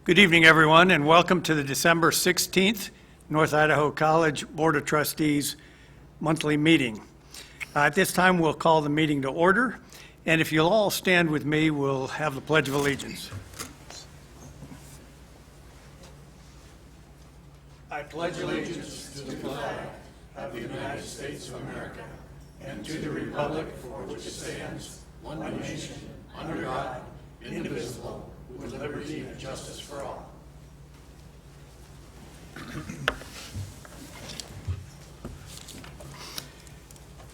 Good evening, everyone, and welcome to the December 16th North Idaho College Board of Trustees monthly meeting. At this time, we'll call the meeting to order, and if you'll all stand with me, we'll have the Pledge of Allegiance. I pledge allegiance to the flag of the United States of America and to the republic for which it stands, one nation, under God, indivisible, with liberty and justice for all.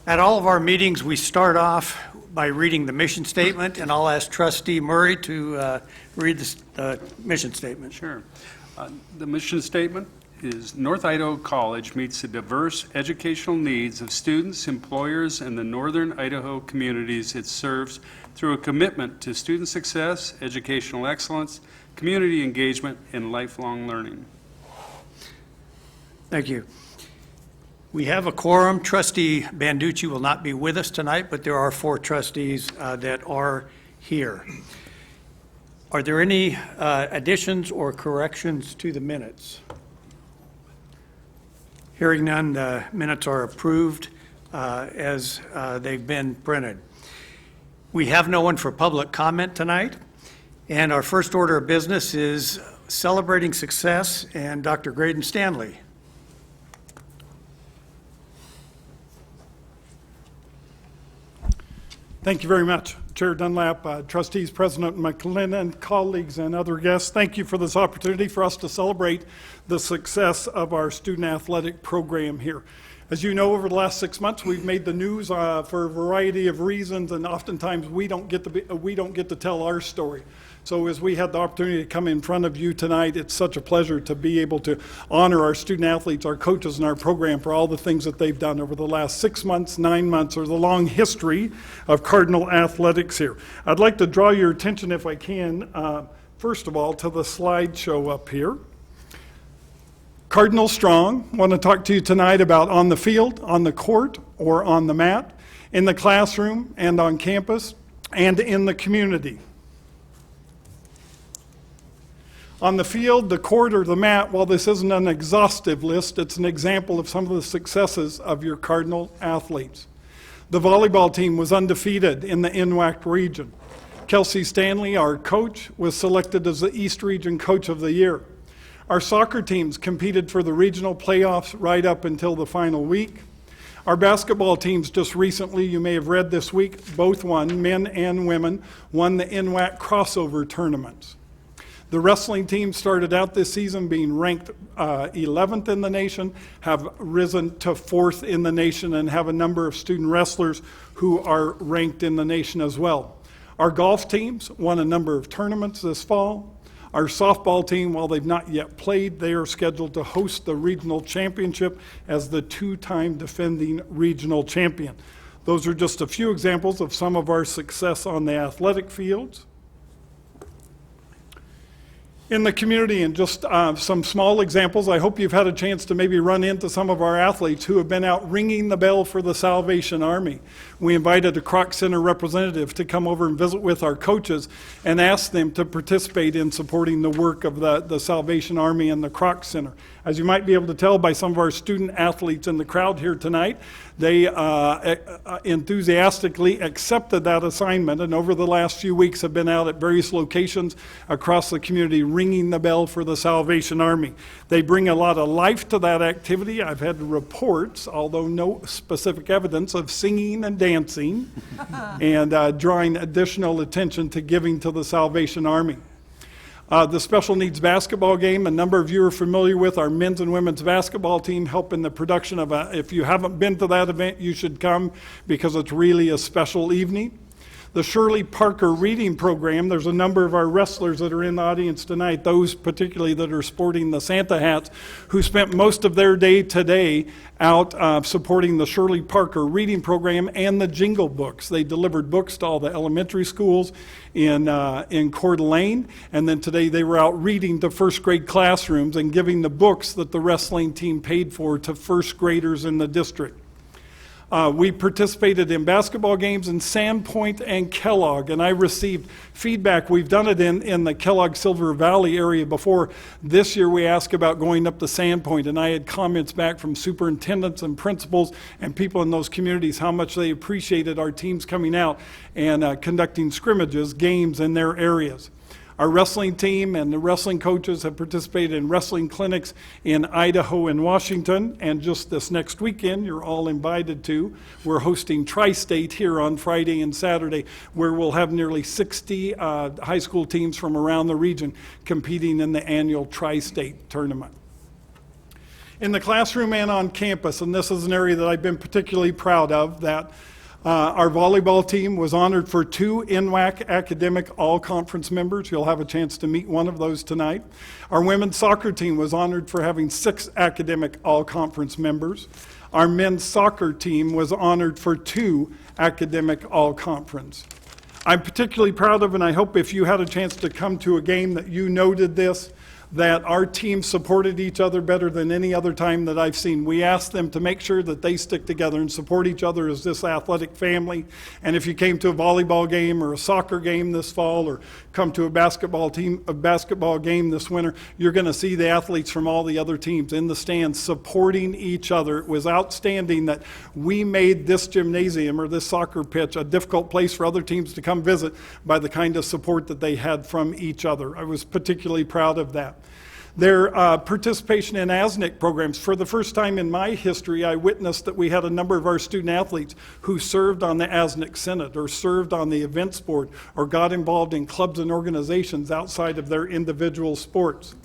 At all of our meetings, we start off by reading the mission statement, and I'll ask Trustee Mire to read the mission statement. Sure. The mission statement is North Idaho College meets the diverse educational needs of students, employers, and the northern Idaho communities it serves through a commitment to student success, educational excellence, community engagement, and lifelong learning. Thank you. We have a quorum. Trustee Banducci will not be with us tonight, but there are 4 trustees that are here. Are there any additions or corrections to the minutes? Hearing none, the minutes are approved as they've been printed. We have no one for public comment tonight, and our first order of business is celebrating success, and Dr. Graydon Stanley. Thank you very much, Chair Dunlap, Trustees, President McLennan, colleagues, and other guests. Thank you for this opportunity for us to celebrate the success of our student athletic program here. As you know, over the last 6 months, we've made the news for a variety of reasons, and oftentimes we don't get to tell our story. So as we had the opportunity to come in front of you tonight, it's such a pleasure to be able to honor our student athletes, our coaches, and our program for all the things that they've done over the last 6 months, 9 months, or the long history of Cardinal athletics here. I'd like to draw your attention, if I can, first of all, to the slideshow up here. Cardinal Strong, want to talk to you tonight about on the field, on the court, or on the mat, in the classroom, and on campus, and in the community. On the field, the court, or the mat, while this isn't an exhaustive list, it's an example of some of the successes of your Cardinal athletes. The volleyball team was undefeated in the NWAC region. Kelsey Stanley, our coach, was selected as the East Region Coach of the Year. Our soccer teams competed for the regional playoffs right up until the final week. Our basketball teams just recently, you may have read this week, both won, men and women, won the NWAC crossover tournaments. The wrestling team started out this season being ranked 11th in the nation, have risen to 4th in the nation, and have a number of student wrestlers who are ranked in the nation as well. Our golf teams won a number of tournaments this fall. Our softball team, while they've not yet played, they are scheduled to host the regional championship as the 2-time defending regional champion. Those are just a few examples of some of our success on the athletic fields. In the community, and just some small examples, I hope you've had a chance to maybe run into some of our athletes who have been out ringing the bell for the Salvation Army. We invited a Kroc Center representative to come over and visit with our coaches and ask them to participate in supporting the work of the Salvation Army and the Kroc Center. As you might be able to tell by some of our student athletes in the crowd here tonight, they enthusiastically accepted that assignment, and over the last few weeks have been out at various locations across the community ringing the bell for the Salvation Army. They bring a lot of life to that activity. I've had reports, although no specific evidence, of singing and dancing and drawing additional attention to giving to the Salvation Army. The special needs basketball game, a number of you are familiar with our men's and women's basketball team help in the production of if you haven't been to that event, you should come because it's really a special evening. The Shirley Parker reading program, there's a number of our wrestlers that are in the audience tonight, those particularly that are sporting the Santa hats, who spent most of their day today out supporting the Shirley Parker reading program and the Jingle Books. They delivered books to all the elementary schools in Coeur d'Alene, and then today they were out reading to first grade classrooms and giving the books that the wrestling team paid for to first graders in the district. We participated in basketball games in Sandpoint and Kellogg, and I received feedback. We've done it in the Kellogg Silver Valley area before. This year we asked about going up to Sandpoint, and I had comments back from superintendents and principals and people in those communities how much they appreciated our teams coming out and conducting scrimmages, games in their areas. Our wrestling team and the wrestling coaches have participated in wrestling clinics in Idaho and Washington, and just this next weekend, you're all invited to. We're hosting Tri-State here on Friday and Saturday, where we'll have nearly 60 high school teams from around the region competing in the annual Tri-State tournament. In the classroom and on campus, and this is an area that I've been particularly proud of, that our volleyball team was honored for 2 NWAC academic all-conference members. You'll have a chance to meet one of those tonight. Our women's soccer team was honored for having 6 academic all-conference members. Our men's soccer team was honored for 2 academic all-conference. I'm particularly proud of, and I hope if you had a chance to come to a game that you noted this, that our team supported each other better than any other time that I've seen. We asked them to make sure that they stick together and support each other as this athletic family. And if you came to a volleyball game or a soccer game this fall, or come to a basketball game this winter, you're going to see the athletes from all the other teams in the stands supporting each other. It was outstanding that we made this gymnasium or this soccer pitch a difficult place for other teams to come visit by the kind of support that they had from each other. I was particularly proud of that. Their participation in ASNIC programs. For the first time in my history, I witnessed that we had a number of our student athletes who served on the ASNIC Senate or served on the events board or got involved in clubs and organizations outside of their individual sports.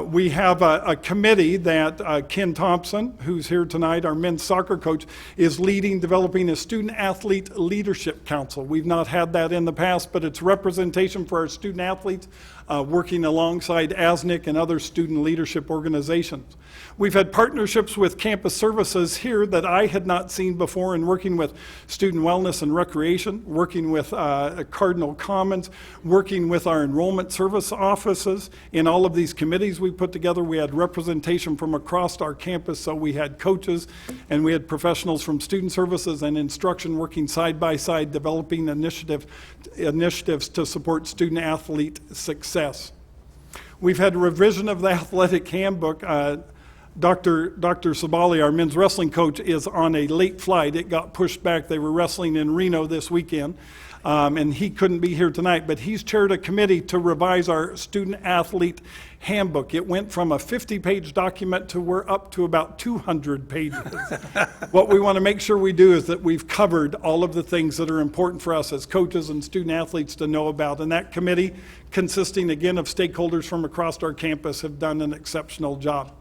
We have a committee that Ken Thompson, who's here tonight, our men's soccer coach, is leading, developing a student-athlete leadership council. We've not had that in the past, but it's representation for our student-athletes working alongside ASNIC and other student leadership organizations. We've had partnerships with campus services here that I had not seen before, in working with student wellness and recreation, working with Cardinal Commons, working with our enrollment service offices. In all of these committees we put together, we had representation from across our campus, so we had coaches and we had professionals from student services and instruction working side by side, developing initiatives to support student-athlete success. We've had revision of the athletic handbook. Dr. Sabali, our men's wrestling coach, is on a late flight. It got pushed back. They were wrestling in Reno this weekend, and he couldn't be here tonight, but he's chaired a committee to revise our student-athlete handbook. It went from a 50-page document to we're up to about 200 pages. What we want to make sure we do is that we've covered all of the things that are important for us as coaches and student-athletes to know about, and that committee, consisting again of stakeholders from across our campus, have done an exceptional job.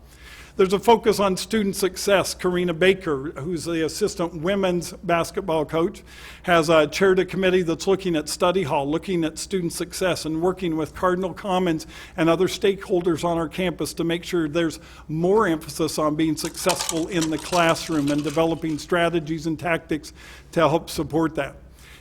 There's a focus on student success. Karina Baker, who's the assistant women's basketball coach, has chaired a committee that's looking at study hall, looking at student success, and working with Cardinal Commons and other stakeholders on our campus to make sure there's more emphasis on being successful in the classroom and developing strategies and tactics to help support that.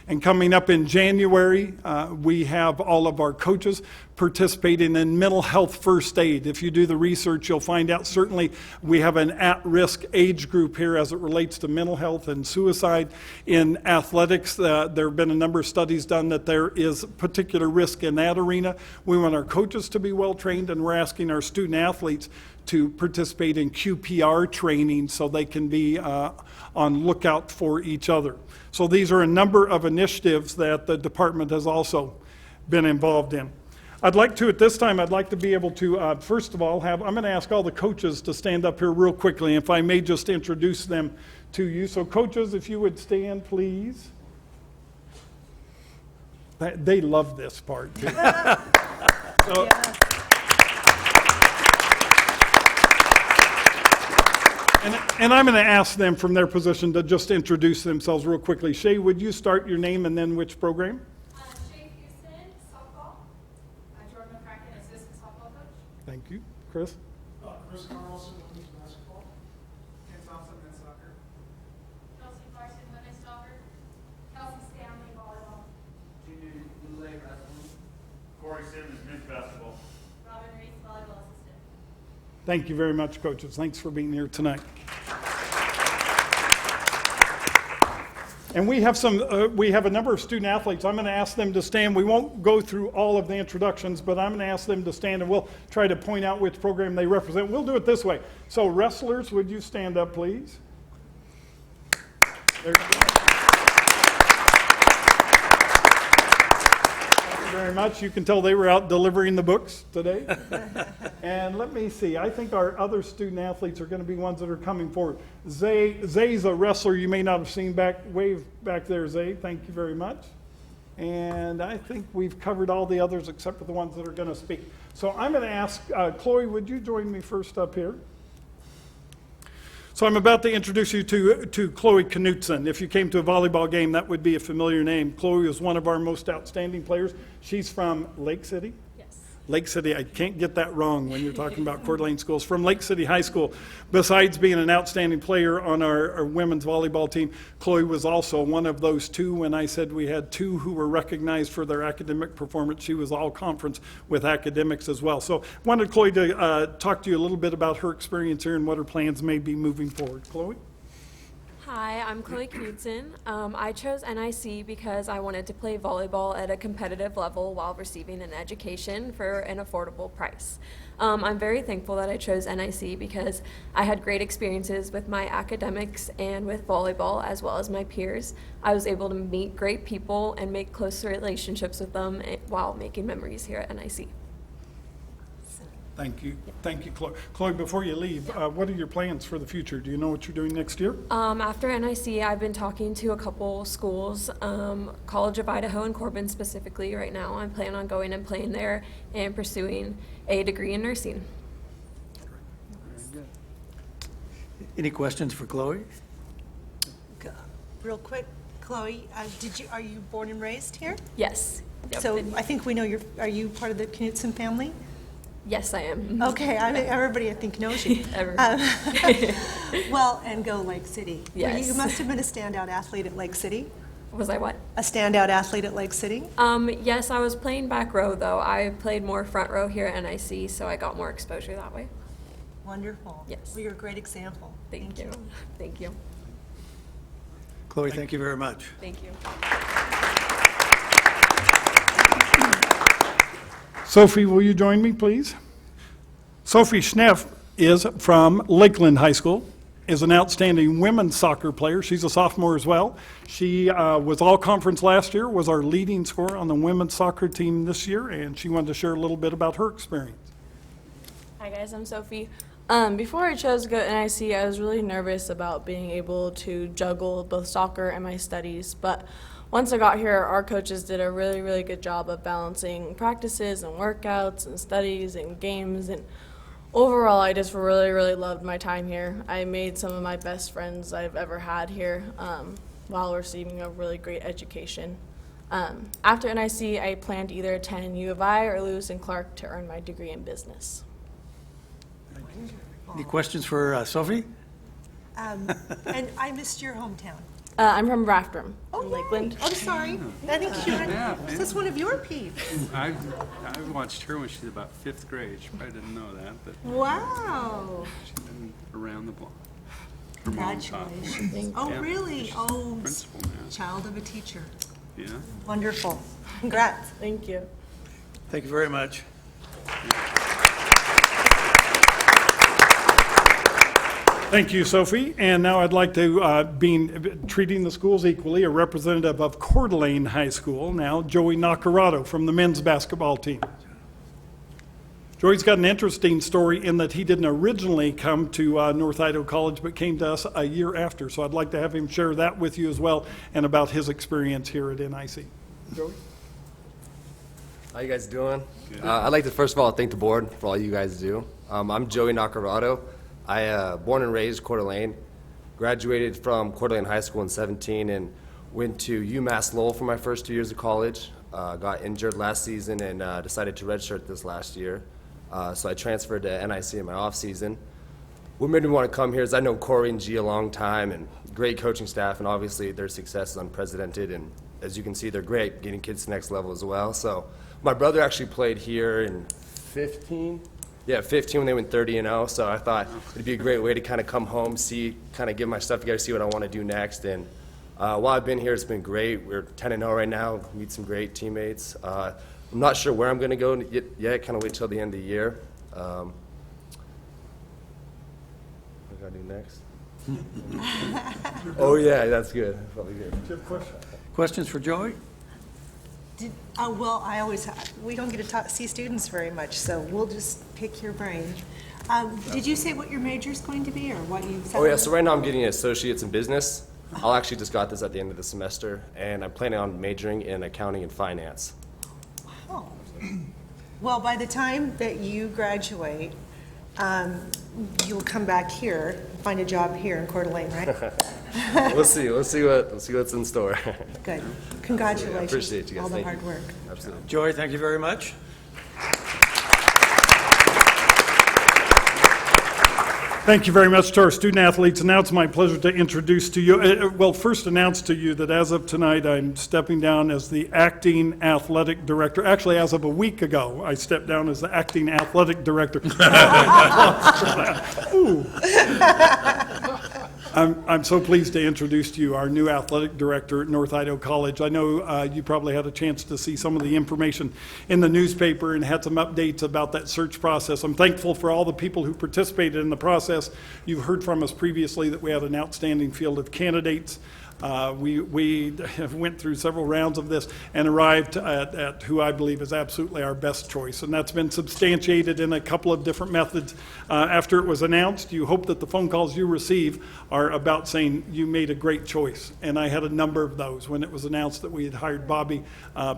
And coming up in January, we have all of our coaches participating in mental health first aid. If you do the research, you'll find out certainly we have an at-risk age group here as it relates to mental health and suicide. In athletics, there have been a number of studies done that there is particular risk in that arena. We want our coaches to be well trained, and we're asking our student athletes to participate in QPR training so they can be on lookout for each other. So these are a number of initiatives that the department has also been involved in. At this time, I'd like to be able to, first of all, I'm going to ask all the coaches to stand up here real quickly, if I may just introduce them to you. So coaches, if you would stand, please. They love this part, too. So, and I'm going to ask them from their position to just introduce themselves real quickly. Shay, would you start your name and then which program? Shay Houston, softball. Jordan McCracken, assistant softball coach. Thank you. Chris? Chris Carlson, women's basketball. Ken Thompson, men's soccer. Kelsey Clarkson, women's soccer. Kelsey Stanley, volleyball. Junior Lule, wrestling. Corey Simmons, men's basketball. Robin Reese, volleyball assistant. Thank you very much, coaches. Thanks for being here tonight. And we have a number of student athletes. I'm going to ask them to stand. We won't go through all of the introductions, but I'm going to ask them to stand, and we'll try to point out which program they represent. We'll do it this way. So wrestlers, would you stand up, please? There you go. Thank you very much. You can tell they were out delivering the books today. And let me see. I think our other student athletes are going to be ones that are coming forward. Zay's a wrestler you may not have seen wave back there, Zay. Thank you very much. And I think we've covered all the others except for the ones that are going to speak. So I'm going to ask, Chloe, would you join me first up here? So I'm about to introduce you to Chloe Knutson. If you came to a volleyball game, that would be a familiar name. Chloe is one of our most outstanding players. She's from Lake City? Yes. Lake City, I can't get that wrong when you're talking about Coeur d'Alene schools. From Lake City High School. Besides being an outstanding player on our women's volleyball team, Chloe was also one of those two. When I said we had two who were recognized for their academic performance, she was all conference with academics as well. So I wanted Chloe to talk to you a little bit about her experience here and what her plans may be moving forward. Chloe? Hi, I'm Chloe Knutson. I chose NIC because I wanted to play volleyball at a competitive level while receiving an education for an affordable price. I'm very thankful that I chose NIC because I had great experiences with my academics and with volleyball as well as my peers. I was able to meet great people and make close relationships with them while making memories here at NIC. Thank you. Thank you, Chloe. Chloe, before you leave, what are your plans for the future? Do you know what you're doing next year? After NIC, I've been talking to a couple schools, College of Idaho and Corbin specifically right now. I'm planning on going and playing there and pursuing a degree in nursing. Any questions for Chloe? Real quick, Chloe, are you born and raised here? Yes. Yep. So I think we know are you part of the Knutson family? Yes, I am. Okay, everybody I think knows you. Well, and go Lake City. Yes. Well, you must have been a standout athlete at Lake City. Was I what? A standout athlete at Lake City? Yes, I was playing back row though. I played more front row here at NIC, so I got more exposure that way. Wonderful. Yes. Well, you're a great example. Thank you. Thank you. Chloe, thank you very much. Thank you. Sophie, will you join me, please? Sophie Schneff is from Lakeland High School, is an outstanding women's soccer player. She's a sophomore as well. She was all-conference last year, was our leading scorer on the women's soccer team this year, and she wanted to share a little bit about her experience. Hi guys, I'm Sophie. Before I chose to go to NIC, I was really nervous about being able to juggle both soccer and my studies, but once I got here, our coaches did a really, really good job of balancing practices and workouts and studies and games, and overall, I just really, really loved my time here. I made some of my best friends I've ever had here while receiving a really great education. After NIC, I plan to either attend U of I or Lewis and Clark to earn my degree in business. Any questions for Sophie? And I missed your hometown. I'm from Rathdrum, Oh, from Lakeland. I'm sorry. I think that's one of your peeps. I watched her when she was about 5th grade. She probably didn't know that, but Wow. she's been around the block. Her mom taught. Congratulations. Oh, Yeah, really? she's Oh, principal now. child of a teacher. Yeah. Wonderful. Congrats. Thank you. Thank you very much. Thank you, Sophie. And now I'd like to, treating the schools equally, a representative of Coeur d'Alene High School, now Joey Nacarado from the men's basketball team. Joey's got an interesting story in that he didn't originally come to North Idaho College, but came to us a year after. So I'd like to have him share that with you as well and about his experience here at NIC. Joey? How you guys doing? I'd like to first of all thank the board for all you guys do. I'm Joey Nacarado. I born and raised Coeur d'Alene, graduated from Coeur d'Alene High School in 2017 and went to UMass Lowell for my first 2 years of college. Got injured last season and decided to redshirt this last year. So I transferred to NIC in my off season. What made me want to come here is I know Corey and G a long time and great coaching staff, and obviously their success is unprecedented, and as you can see, they're great, getting kids to the next level as well. So my brother actually played here in 15 when they went 30-0, so I thought it'd be a great way to kind of come home, see, kind of get my stuff together, see what I want to do next, and While I've been here, it's been great. We're 10-0 right now, meet some great teammates. I'm not sure where I'm going to go yet, kind of wait till the end of the year. What do I do next? Oh, yeah, that's good. Probably good. Questions for Joey? Well, we don't get to see students very much, so we'll just pick your brain. Did you say what your major is going to be, or what you said? Oh, yeah, so right now I'm getting an associate's in business. I'll actually just got this at the end of the semester, and I'm planning on majoring in accounting and finance. Oh. Well, by the time that you graduate, you'll come back here, find a job here in Coeur d'Alene, right? We'll see what's in store. Good. Congratulations. Appreciate you guys. All the Thank hard you. work. Absolutely. Joey, thank you very much. Thank you very much to our student athletes. And now it's my pleasure to introduce to you, first announce to you that as of tonight, I'm stepping down as the acting athletic director. Actually, as of a week ago, I stepped down as the acting athletic director. Ooh. I'm so pleased to introduce to you our new athletic director at North Idaho College. I know you probably had a chance to see some of the information in the newspaper and had some updates about that search process. I'm thankful for all the people who participated in the process. You've heard from us previously that we had an outstanding field of candidates. We have went through several rounds of this and arrived at who I believe is absolutely our best choice. And that's been substantiated in a couple of different methods. After it was announced, you hope that the phone calls you receive are about saying you made a great choice. And I had a number of those. When it was announced that we had hired Bobby,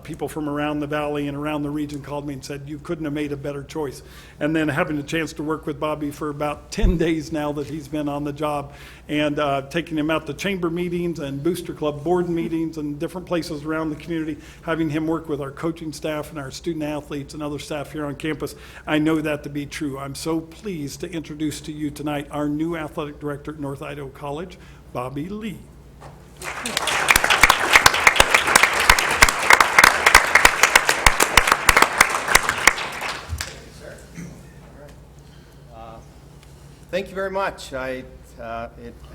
people from around the valley and around the region called me and said, you couldn't have made a better choice. And then having a chance to work with Bobby for about 10 days now that he's been on the job, and taking him out to chamber meetings and Booster Club board meetings and different places around the community, having him work with our coaching staff and our student athletes and other staff here on campus, I know that to be true. I'm so pleased to introduce to you tonight our new athletic director at North Idaho College, Bobby Lee. Thank you very much. I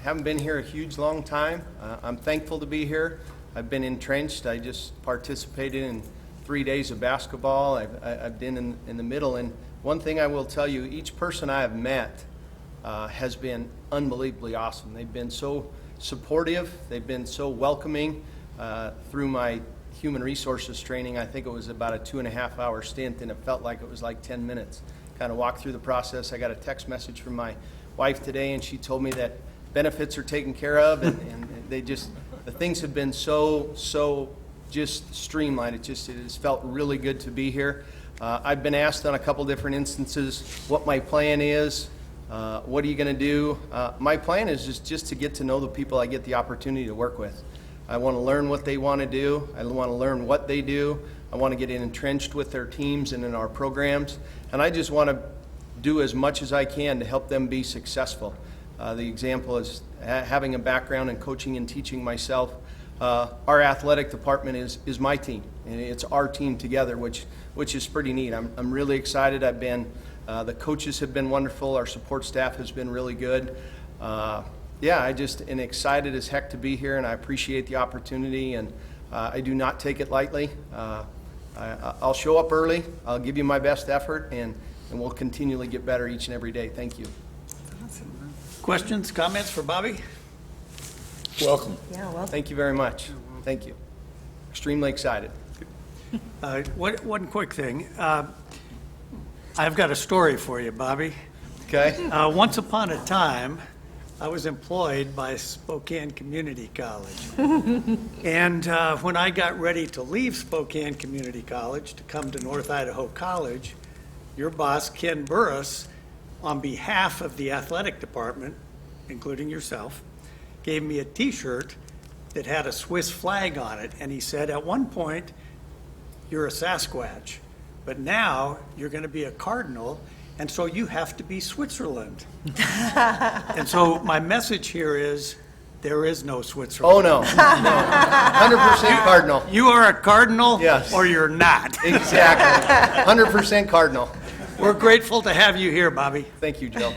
haven't been here a huge long time. I'm thankful to be here. I've been entrenched. I just participated in 3 days of basketball. I've been in the middle. And one thing I will tell you, each person I have met has been unbelievably awesome. They've been so supportive. They've been so welcoming. Through my human resources training, I think it was about a 2.5-hour stint, and it felt like it was like 10 minutes. Kind of walked through the process. I got a text message from my wife today, and she told me that benefits are taken care of, and the things have been so just streamlined. It has felt really good to be here. I've been asked on a couple different instances what my plan is. What are you going to do? My plan is just to get to know the people I get the opportunity to work with. I want to learn what they want to do. I want to learn what they do. I want to get entrenched with their teams and in our programs. And I just want to do as much as I can to help them be successful. The example is having a background in coaching and teaching myself. Our athletic department is my team, and it's our team together, which is pretty neat. I'm really excited. The coaches have been wonderful. Our support staff has been really good. I just am excited as heck to be here, and I appreciate the opportunity, and I do not take it lightly. I'll show up early. I'll give you my best effort, and we'll continually get better each and every day. Thank you. Awesome. Questions, comments for Bobby? Welcome. Yeah, well, Thank you very much. Thank you. Extremely excited. One quick thing. I've got a story for you, Bobby. Okay? Once upon a time, I was employed by Spokane Community College. And when I got ready to leave Spokane Community College to come to North Idaho College, your boss, Ken Burris, on behalf of the athletic department, including yourself, gave me a T-shirt that had a Swiss flag on it. And he said, at one point, you're a Sasquatch, but now you're going to be a cardinal, and so you have to be Switzerland. And so my message here is, there is no Switzerland. Oh, no. 100% Cardinal. You are a cardinal, Yes. or you're not. Exactly. 100% Cardinal. We're grateful to have you here, Bobby. Thank you, Joe.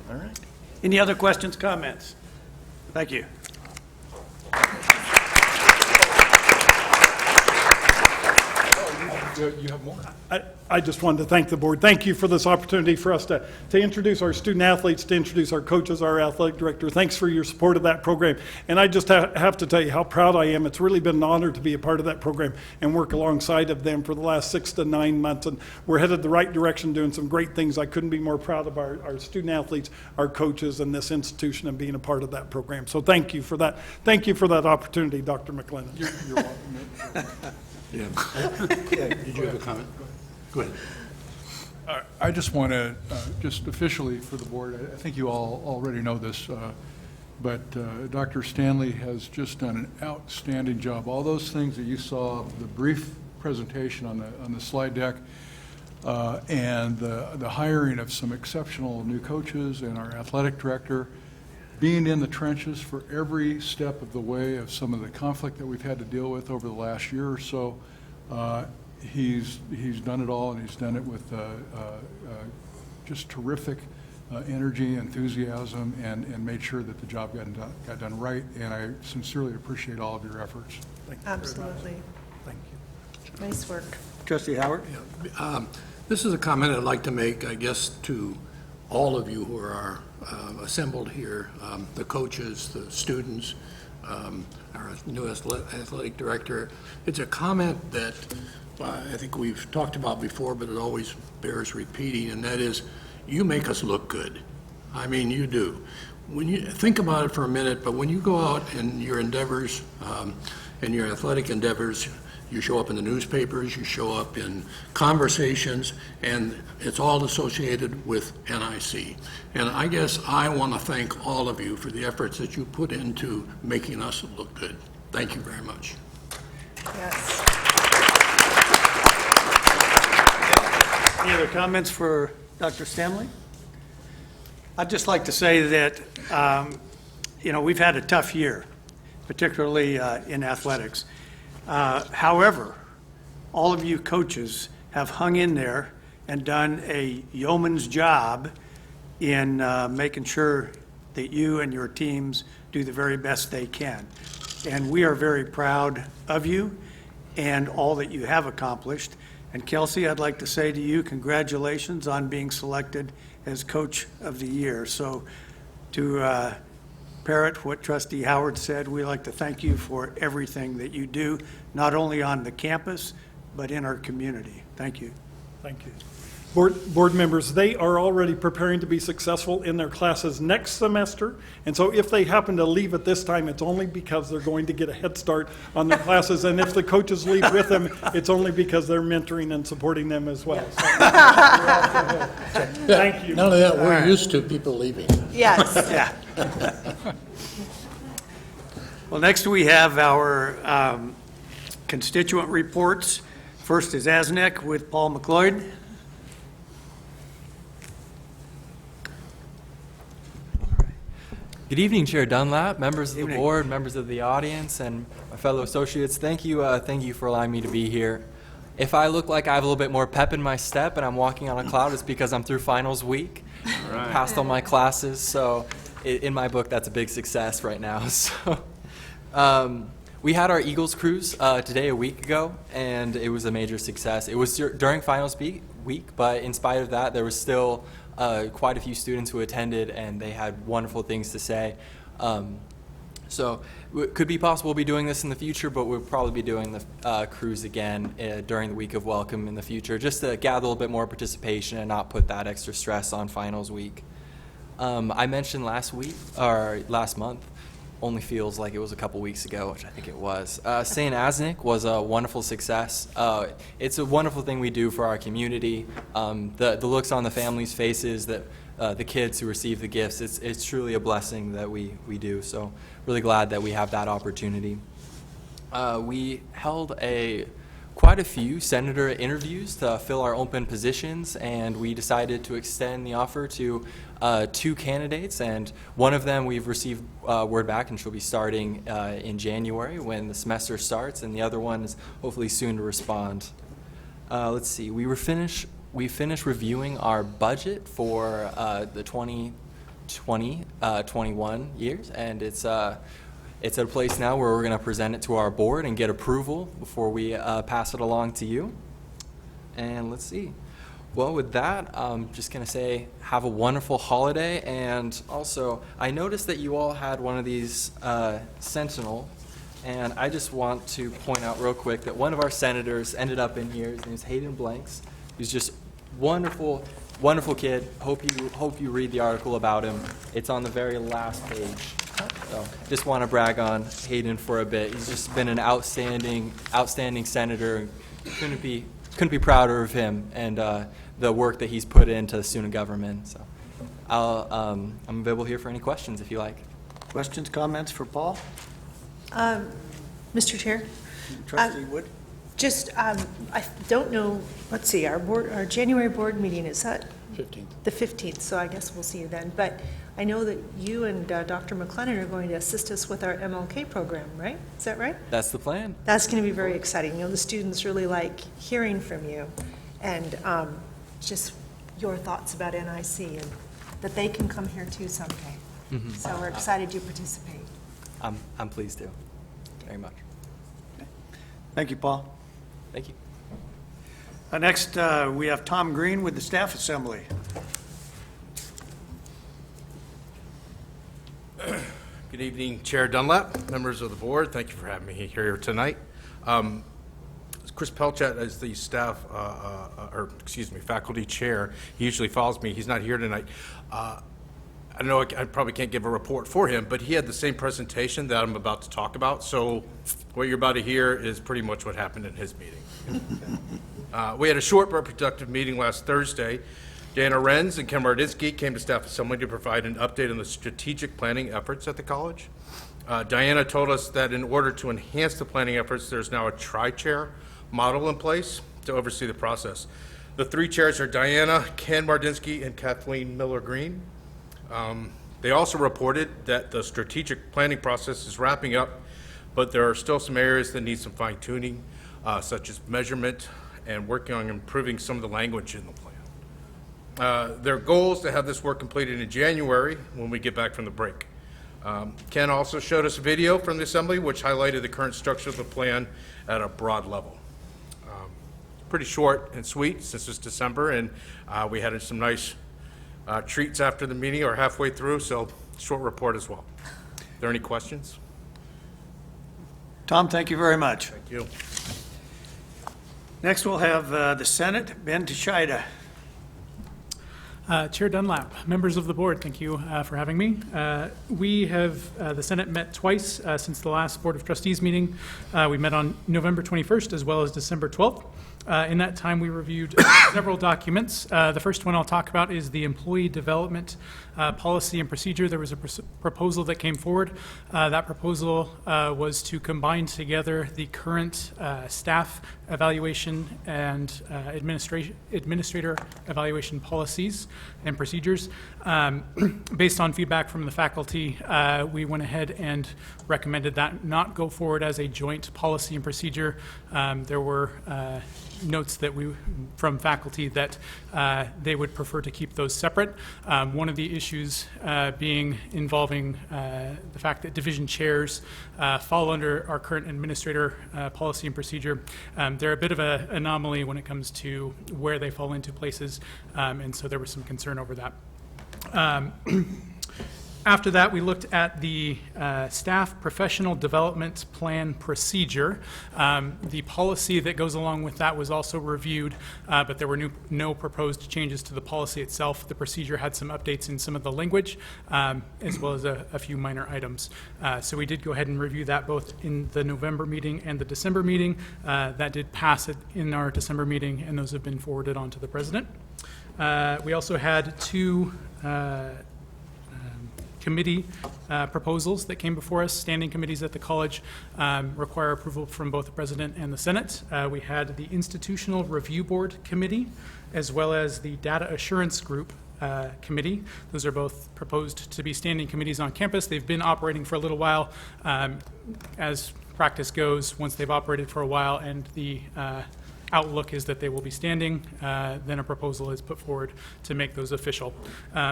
All right. Any other questions, comments? Thank you. You have more. I just wanted to thank the board. Thank you for this opportunity for us to introduce our student athletes, to introduce our coaches, our athletic director. Thanks for your support of that program. And I just have to tell you how proud I am. It's really been an honor to be a part of that program and work alongside of them for the last 6 to 9 months. And we're headed the right direction, doing some great things. I couldn't be more proud of our student athletes, our coaches, and this institution, and being a part of that program. So thank you for that. Thank you for that opportunity, Dr. McLennan. You're welcome. Yeah. Did you have a comment? Go ahead. I just want to, just officially for the board, I think you all already know this, but Dr. Stanley has just done an outstanding job. All those things that you saw, the brief presentation on the slide deck, and the hiring of some exceptional new coaches and our athletic director, being in the trenches for every step of the way of some of the conflict that we've had to deal with over the last year or so. He's done it all, and he's done it with just terrific energy, enthusiasm, and made sure that the job got done right. And I sincerely appreciate all of your efforts. Thank you. Absolutely. Thank you. Nice work. Trustee Howard? This is a comment I'd like to make, I guess, to all of you who are assembled here, the coaches, the students, our new athletic director. It's a comment that I think we've talked about before, but it always bears repeating, and that is, you make us look good. I mean, you do. When you think about it for a minute, but when you go out in your endeavors, in your athletic endeavors, you show up in the newspapers, you show up in conversations, and it's all associated with NIC. And I guess I want to thank all of you for the efforts that you put into making us look good. Thank you very much. Yes. Any other comments for Dr. Stanley? I'd just like to say that, we've had a tough year, particularly in athletics. However, all of you coaches have hung in there and done a yeoman's job in making sure that you and your teams do the very best they can. And we are very proud of you and all that you have accomplished. And Kelsey, I'd like to say to you, congratulations on being selected as Coach of the Year. So to parrot what Trustee Howard said, we'd like to thank you for everything that you do, not only on the campus, but in our community. Thank you. Thank you. Board members, they are already preparing to be successful in their classes next semester, and so if they happen to leave at this time, it's only because they're going to get a head start on their classes, and if the coaches leave with them, it's only because they're mentoring and supporting them as well. So, thank you. None of that, we're used to people leaving. Yes. Yeah. Well, next we have our constituent reports. First is ASNEC with Paul McLeod. Good evening, Chair Dunlap, members of the Evening. board, members of the audience, and my fellow associates. Thank you for allowing me to be here. If I look like I have a little bit more pep in my step and I'm walking on a cloud, it's because I'm through finals week. Right. Passed all my classes, so in my book, that's a big success right now. So, we had our Eagles cruise today a week ago, and it was a major success. It was during finals week, but in spite of that, there was still quite a few students who attended, and they had wonderful things to say. So it could be possible we'll be doing this in the future, but we'll probably be doing the cruise again during the week of welcome in the future, just to gather a little bit more participation and not put that extra stress on finals week. I mentioned last month, only feels like it was a couple weeks ago, which I think it was. St. Asnick was a wonderful success. It's a wonderful thing we do for our community. The looks on the families' faces, that the kids who receive the gifts, it's truly a blessing that we do. So really glad that we have that opportunity. We held quite a few senator interviews to fill our open positions, and we decided to extend the offer to 2 candidates, and one of them we've received word back, and she'll be starting in January when the semester starts, and the other one is hopefully soon to respond. Let's see, we finished reviewing our budget for the 2020-21 years, and it's at a place now where we're going to present it to our board and get approval before we pass it along to you. And let's see. Well, with that, I'm just going to say have a wonderful holiday. And also, I noticed that you all had one of these Sentinel. And I just want to point out real quick that one of our senators ended up in here. His name is Hayden Blanks. He's just wonderful, wonderful kid. Hope you read the article about him. It's on the very last page. So just want to brag on Hayden for a bit. He's just been an outstanding senator. Couldn't be prouder of him and the work that he's put into student government. So I'm available here for any questions if you like. Questions, comments for Paul? Mr. Chair? Trustee Wood? Just, I don't know, let's see, our January board meeting, is that? 15th. The 15th, so I guess we'll see you then. But I know that you and Dr. McLennan are going to assist us with our MLK program, right? Is that right? That's the plan. That's going to be very exciting. You know, the students really like hearing from you, and just your thoughts about NIC, and that they can come here too someday. Mm-hmm. So we're excited to participate. I'm pleased to. Very much. Thank you, Paul. Thank you. Next, we have Tom Green with the Staff Assembly. Good evening, Chair Dunlap, members of the board. Thank you for having me here tonight. Chris Pelchat is the faculty chair. He usually follows me. He's not here tonight. I know I probably can't give a report for him, but he had the same presentation that I'm about to talk about. So what you're about to hear is pretty much what happened in his meeting. We had a short but productive meeting last Thursday. Diana Renz and Ken Mardinsky came to Staff Assembly to provide an update on the strategic planning efforts at the college. Diana told us that in order to enhance the planning efforts, there's now a tri-chair model in place to oversee the process. The three chairs are Diana, Ken Mardinsky, and Kathleen Miller-Green. They also reported that the strategic planning process is wrapping up, but there are still some areas that need some fine-tuning, such as measurement and working on improving some of the language in the plan. Their goal is to have this work completed in January when we get back from the break. Ken also showed us a video from the Assembly which highlighted the current structure of the plan at a broad level. Pretty short and sweet since it's December, and we had some nice treats after the meeting or halfway through, so short report as well. Are there any questions? Tom, thank you very much. Thank you. Next, we'll have the Senate, Ben Tashida. Chair Dunlap, members of the board, thank you for having me. We have, the Senate met twice since the last Board of Trustees meeting. We met on November 21st as well as December 12th. In that time, we reviewed several documents. The first one I'll talk about is the Employee Development Policy and Procedure. There was a proposal that came forward. That proposal was to combine together the current staff evaluation and administrator evaluation policies and procedures. Based on feedback from the faculty, we went ahead and recommended that not go forward as a joint policy and procedure. There were notes that from faculty that they would prefer to keep those separate. One of the issues being involving the fact that division chairs fall under our current administrator policy and procedure. They're a bit of an anomaly when it comes to where they fall into places, and so there was some concern over that. After that, we looked at the Staff Professional Development Plan Procedure. The policy that goes along with that was also reviewed, but there were no proposed changes to the policy itself. The procedure had some updates in some of the language, as well as a few minor items. So we did go ahead and review that both in the November meeting and the December meeting. That did pass it in our December meeting, and those have been forwarded on to the President. We also had two committee proposals that came before us. Standing committees at the college require approval from both the President and the Senate. We had the Institutional Review Board Committee, as well as the Data Assurance Group Committee. Those are both proposed to be standing committees on campus. They've been operating for a little while. As practice goes, once they've operated for a while and the outlook is that they will be standing. Then a proposal is put forward to make those official.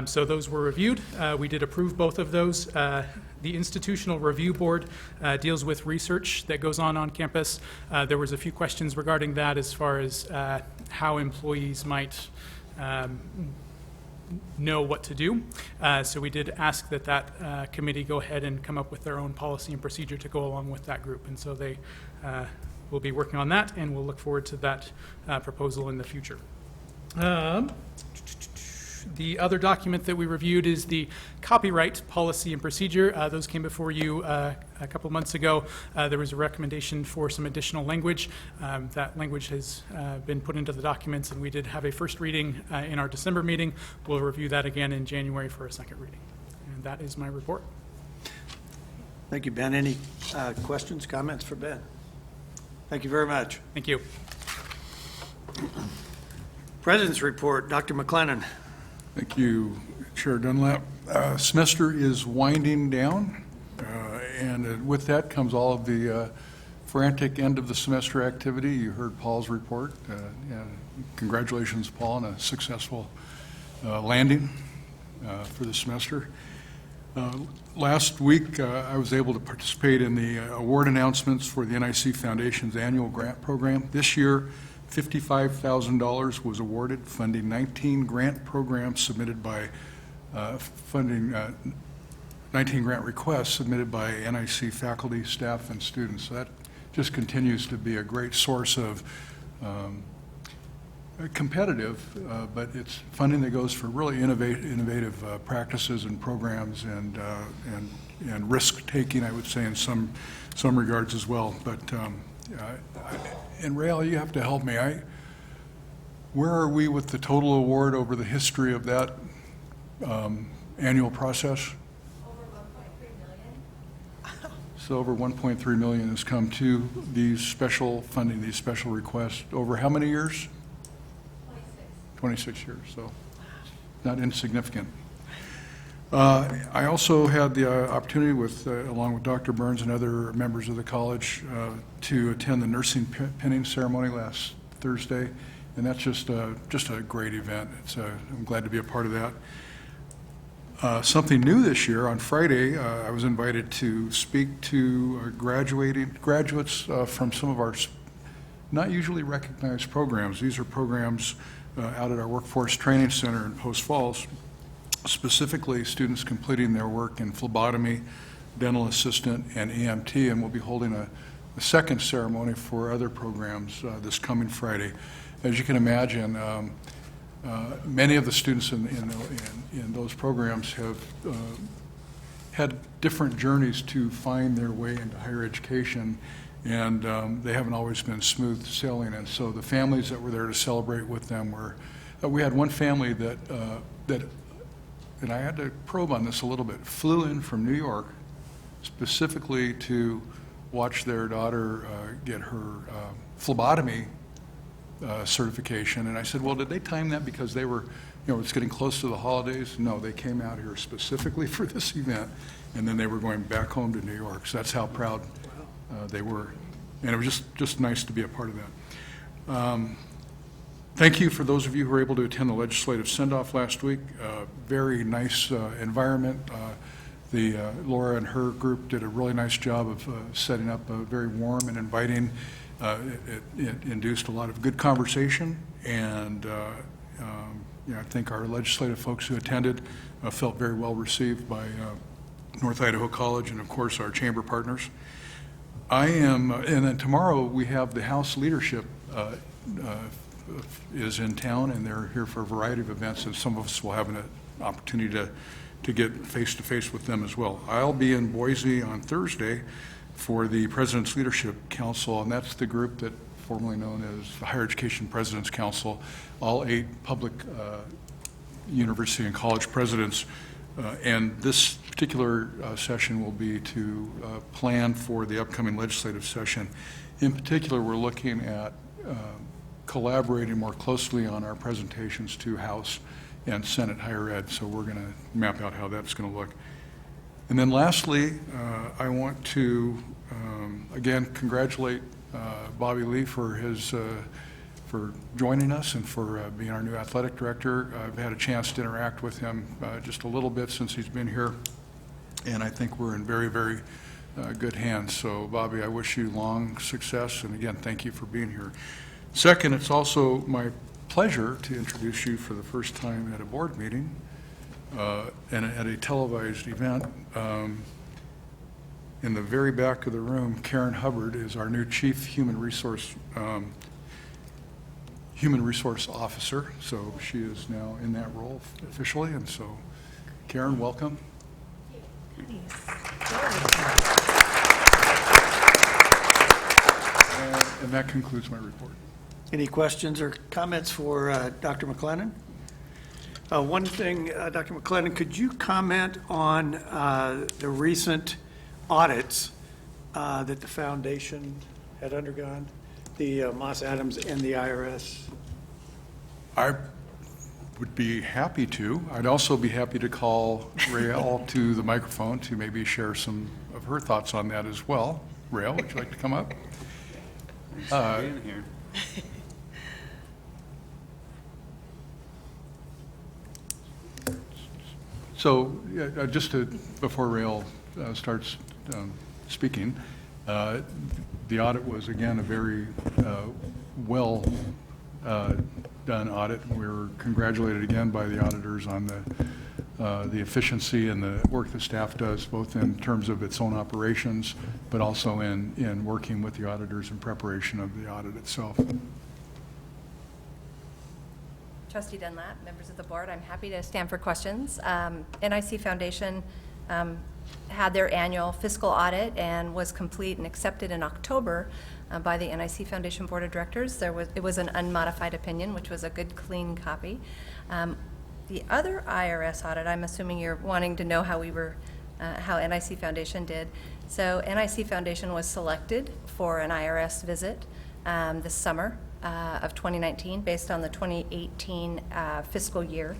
So those were reviewed. We did approve both of those. The Institutional Review Board deals with research that goes on campus. There was a few questions regarding that as far as how employees might know what to do. So we did ask that committee go ahead and come up with their own policy and procedure to go along with that group. And so they will be working on that, and we'll look forward to that proposal in the future. The other document that we reviewed is the copyright policy and procedure. Those came before you a couple of months ago. There was a recommendation for some additional language. That language has been put into the documents, and we did have a first reading in our December meeting. We'll review that again in January for a second reading. And that is my report. Thank you, Ben. Any questions, comments for Ben? Thank you very much. Thank you. President's report, Dr. McLennan. Thank you, Chair Dunlap. Semester is winding down, and with that comes all of the frantic end of the semester activity. You heard Paul's report. Congratulations, Paul, on a successful landing for the semester. Last week, I was able to participate in the award announcements for the NIC Foundation's annual grant program. This year, $55,000 was awarded, funding 19 grant programs submitted by, 19 grant requests submitted by NIC faculty, staff, and students. So that just continues to be a great source of competitive, but it's funding that goes for really innovative practices and programs and risk-taking, I would say, in some regards as well. But and Rael, you have to help me. Where are we with the total award over the history of that annual process? Over 1.3 million. So over 1.3 million has come to these special funding, these special requests over how many years? 26 years, so not insignificant. I also had the opportunity along with Dr. Burns and other members of the college to attend the nursing pinning ceremony last Thursday, and that's just a great event. I'm glad to be a part of that. Something new this year, on Friday, I was invited to speak to graduates from some of our not usually recognized programs. These are programs out at our Workforce Training Center in Post Falls, specifically students completing their work in phlebotomy, dental assistant, and EMT, and we'll be holding a second ceremony for other programs this coming Friday. As you can imagine, many of the students in those programs have had different journeys to find their way into higher education, and they haven't always been smooth sailing. And so the families that were there to celebrate with them we had one family that and I had to probe on this a little bit, flew in from New York specifically to watch their daughter get her phlebotomy certification. And I said, well, did they time that because they were, it's getting close to the holidays? No, they came out here specifically for this event, and then they were going back home to New York. So that's how proud they were. And it was just nice to be a part of that. Thank you for those of you who were able to attend the legislative send-off last week. Very nice environment. Laura and her group did a really nice job of setting up a very warm and inviting. It induced a lot of good conversation, and I think our legislative folks who attended felt very well received by North Idaho College and, of course, our chamber partners. And then tomorrow we have the House leadership is in town, and they're here for a variety of events, and some of us will have an opportunity to get face-to-face with them as well. I'll be in Boise on Thursday for the President's Leadership Council, and that's the group that formerly known as the Higher Education President's Council. All 8 public university and college presidents, and this particular session will be to plan for the upcoming legislative session. In particular, we're looking at collaborating more closely on our presentations to House and Senate higher ed, so we're going to map out how that's going to look. And then lastly, I want to again congratulate Bobby Lee for his for joining us and for being our new athletic director. I've had a chance to interact with him just a little bit since he's been here, and I think we're in very, very good hands. So, Bobby, I wish you long success, and again, thank you for being here. Second, it's also my pleasure to introduce you for the first time at a board meeting and at a televised event. In the very back of the room, Karen Hubbard is our new Chief Human Resource Officer. So she is now in that role officially. And so, Karen, welcome. And that concludes my report. Any questions or comments for Dr. McLennan? One thing, Dr. McLennan, could you comment on the recent audits that the foundation had undergone, the Moss Adams and the IRS? I would be happy to. I'd also be happy to call Rael to the microphone to maybe share some of her thoughts on that as well. Rael, would you like to come up? In here. So, just to, before Rael starts speaking, the audit was, again, a very well done audit. We were congratulated again by the auditors on the efficiency and the work the staff does, both in terms of its own operations, but also in working with the auditors in preparation of the audit itself. Trustee Dunlap, members of the board, I'm happy to stand for questions. NIC Foundation had their annual fiscal audit and was complete and accepted in October by the NIC Foundation Board of Directors. It was an unmodified opinion, which was a good, clean copy. The other IRS audit, I'm assuming you're wanting to know how how NIC Foundation did. So NIC Foundation was selected for an IRS visit this summer of 2019 based on the 2018 fiscal year.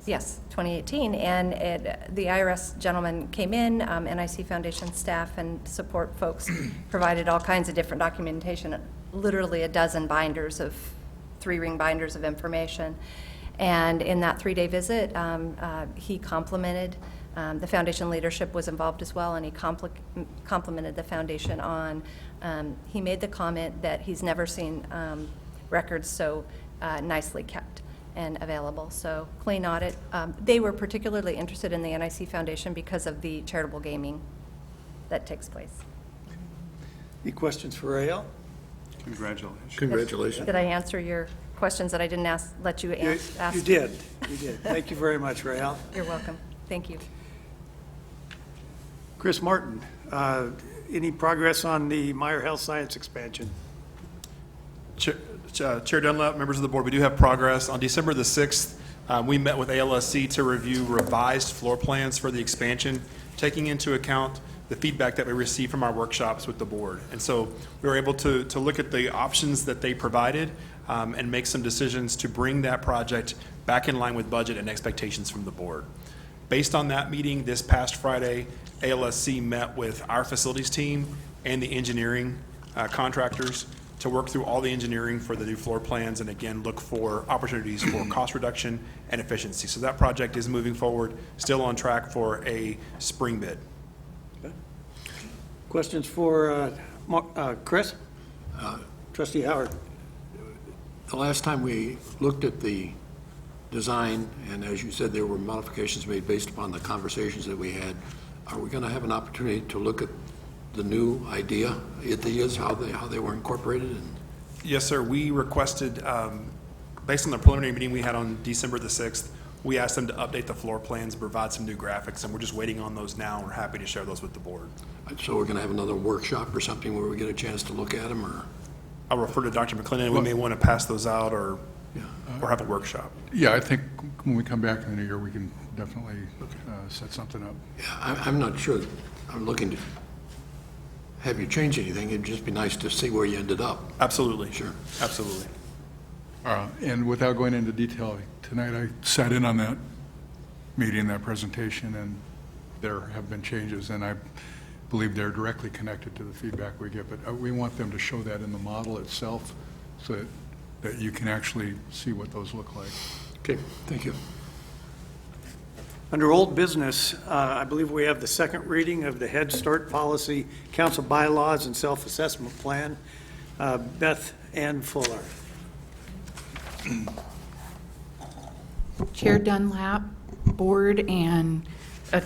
Yes, 2018, and the IRS gentleman came in, NIC Foundation staff and support folks provided all kinds of different documentation, literally a dozen binders of 3-ring binders of information. And in that 3-day visit, he complimented, the foundation leadership was involved as well, and he complimented the foundation on, he made the comment that he's never seen records so nicely kept and available. So clean audit. They were particularly interested in the NIC Foundation because of the charitable gaming that takes place. Any questions for Rael? Congratulations. Congratulations. Did I answer your questions that I didn't let you ask? You did. You did. Thank you very much, Rael. You're welcome. Thank you. Chris Martin, any progress on the Mire Health Science expansion? Chair Dunlap, members of the board, we do have progress. On December the 6th, we met with ALSC to review revised floor plans for the expansion, taking into account the feedback that we received from our workshops with the board. And so we were able to look at the options that they provided and make some decisions to bring that project back in line with budget and expectations from the board. Based on that meeting this past Friday, ALSC met with our facilities team and the engineering contractors to work through all the engineering for the new floor plans and again look for opportunities for cost reduction and efficiency. So that project is moving forward, still on track for a spring bid. Okay. Questions for Chris? Trustee Howard. The last time we looked at the design, and as you said, there were modifications made based upon the conversations that we had, are we going to have an opportunity to look at the new ideas, how they were incorporated? And yes, sir. We requested, based on the preliminary meeting we had on December the 6th, we asked them to update the floor plans, provide some new graphics, and we're just waiting on those now. We're happy to share those with the board. so we're going to have another workshop or something where we get a chance to look at them, or? I'll refer to Dr. McLennan. We may want to pass those out or have a workshop. Yeah, I think when we come back in the new year, we can definitely set something up. Yeah, I'm not sure. I'm looking to have you change anything. It'd just be nice to see where you ended up. Absolutely. Sure. Absolutely. And without going into detail, tonight I sat in on that meeting, that presentation, and there have been changes, and I believe they're directly connected to the feedback we get, but we want them to show that in the model itself so that you can actually see what those look like. Okay, thank you. Under old business, I believe we have the second reading of the Head Start Policy, Council Bylaws, and Self-Assessment Plan. Beth Ann Fuller. Chair Dunlap, Board, and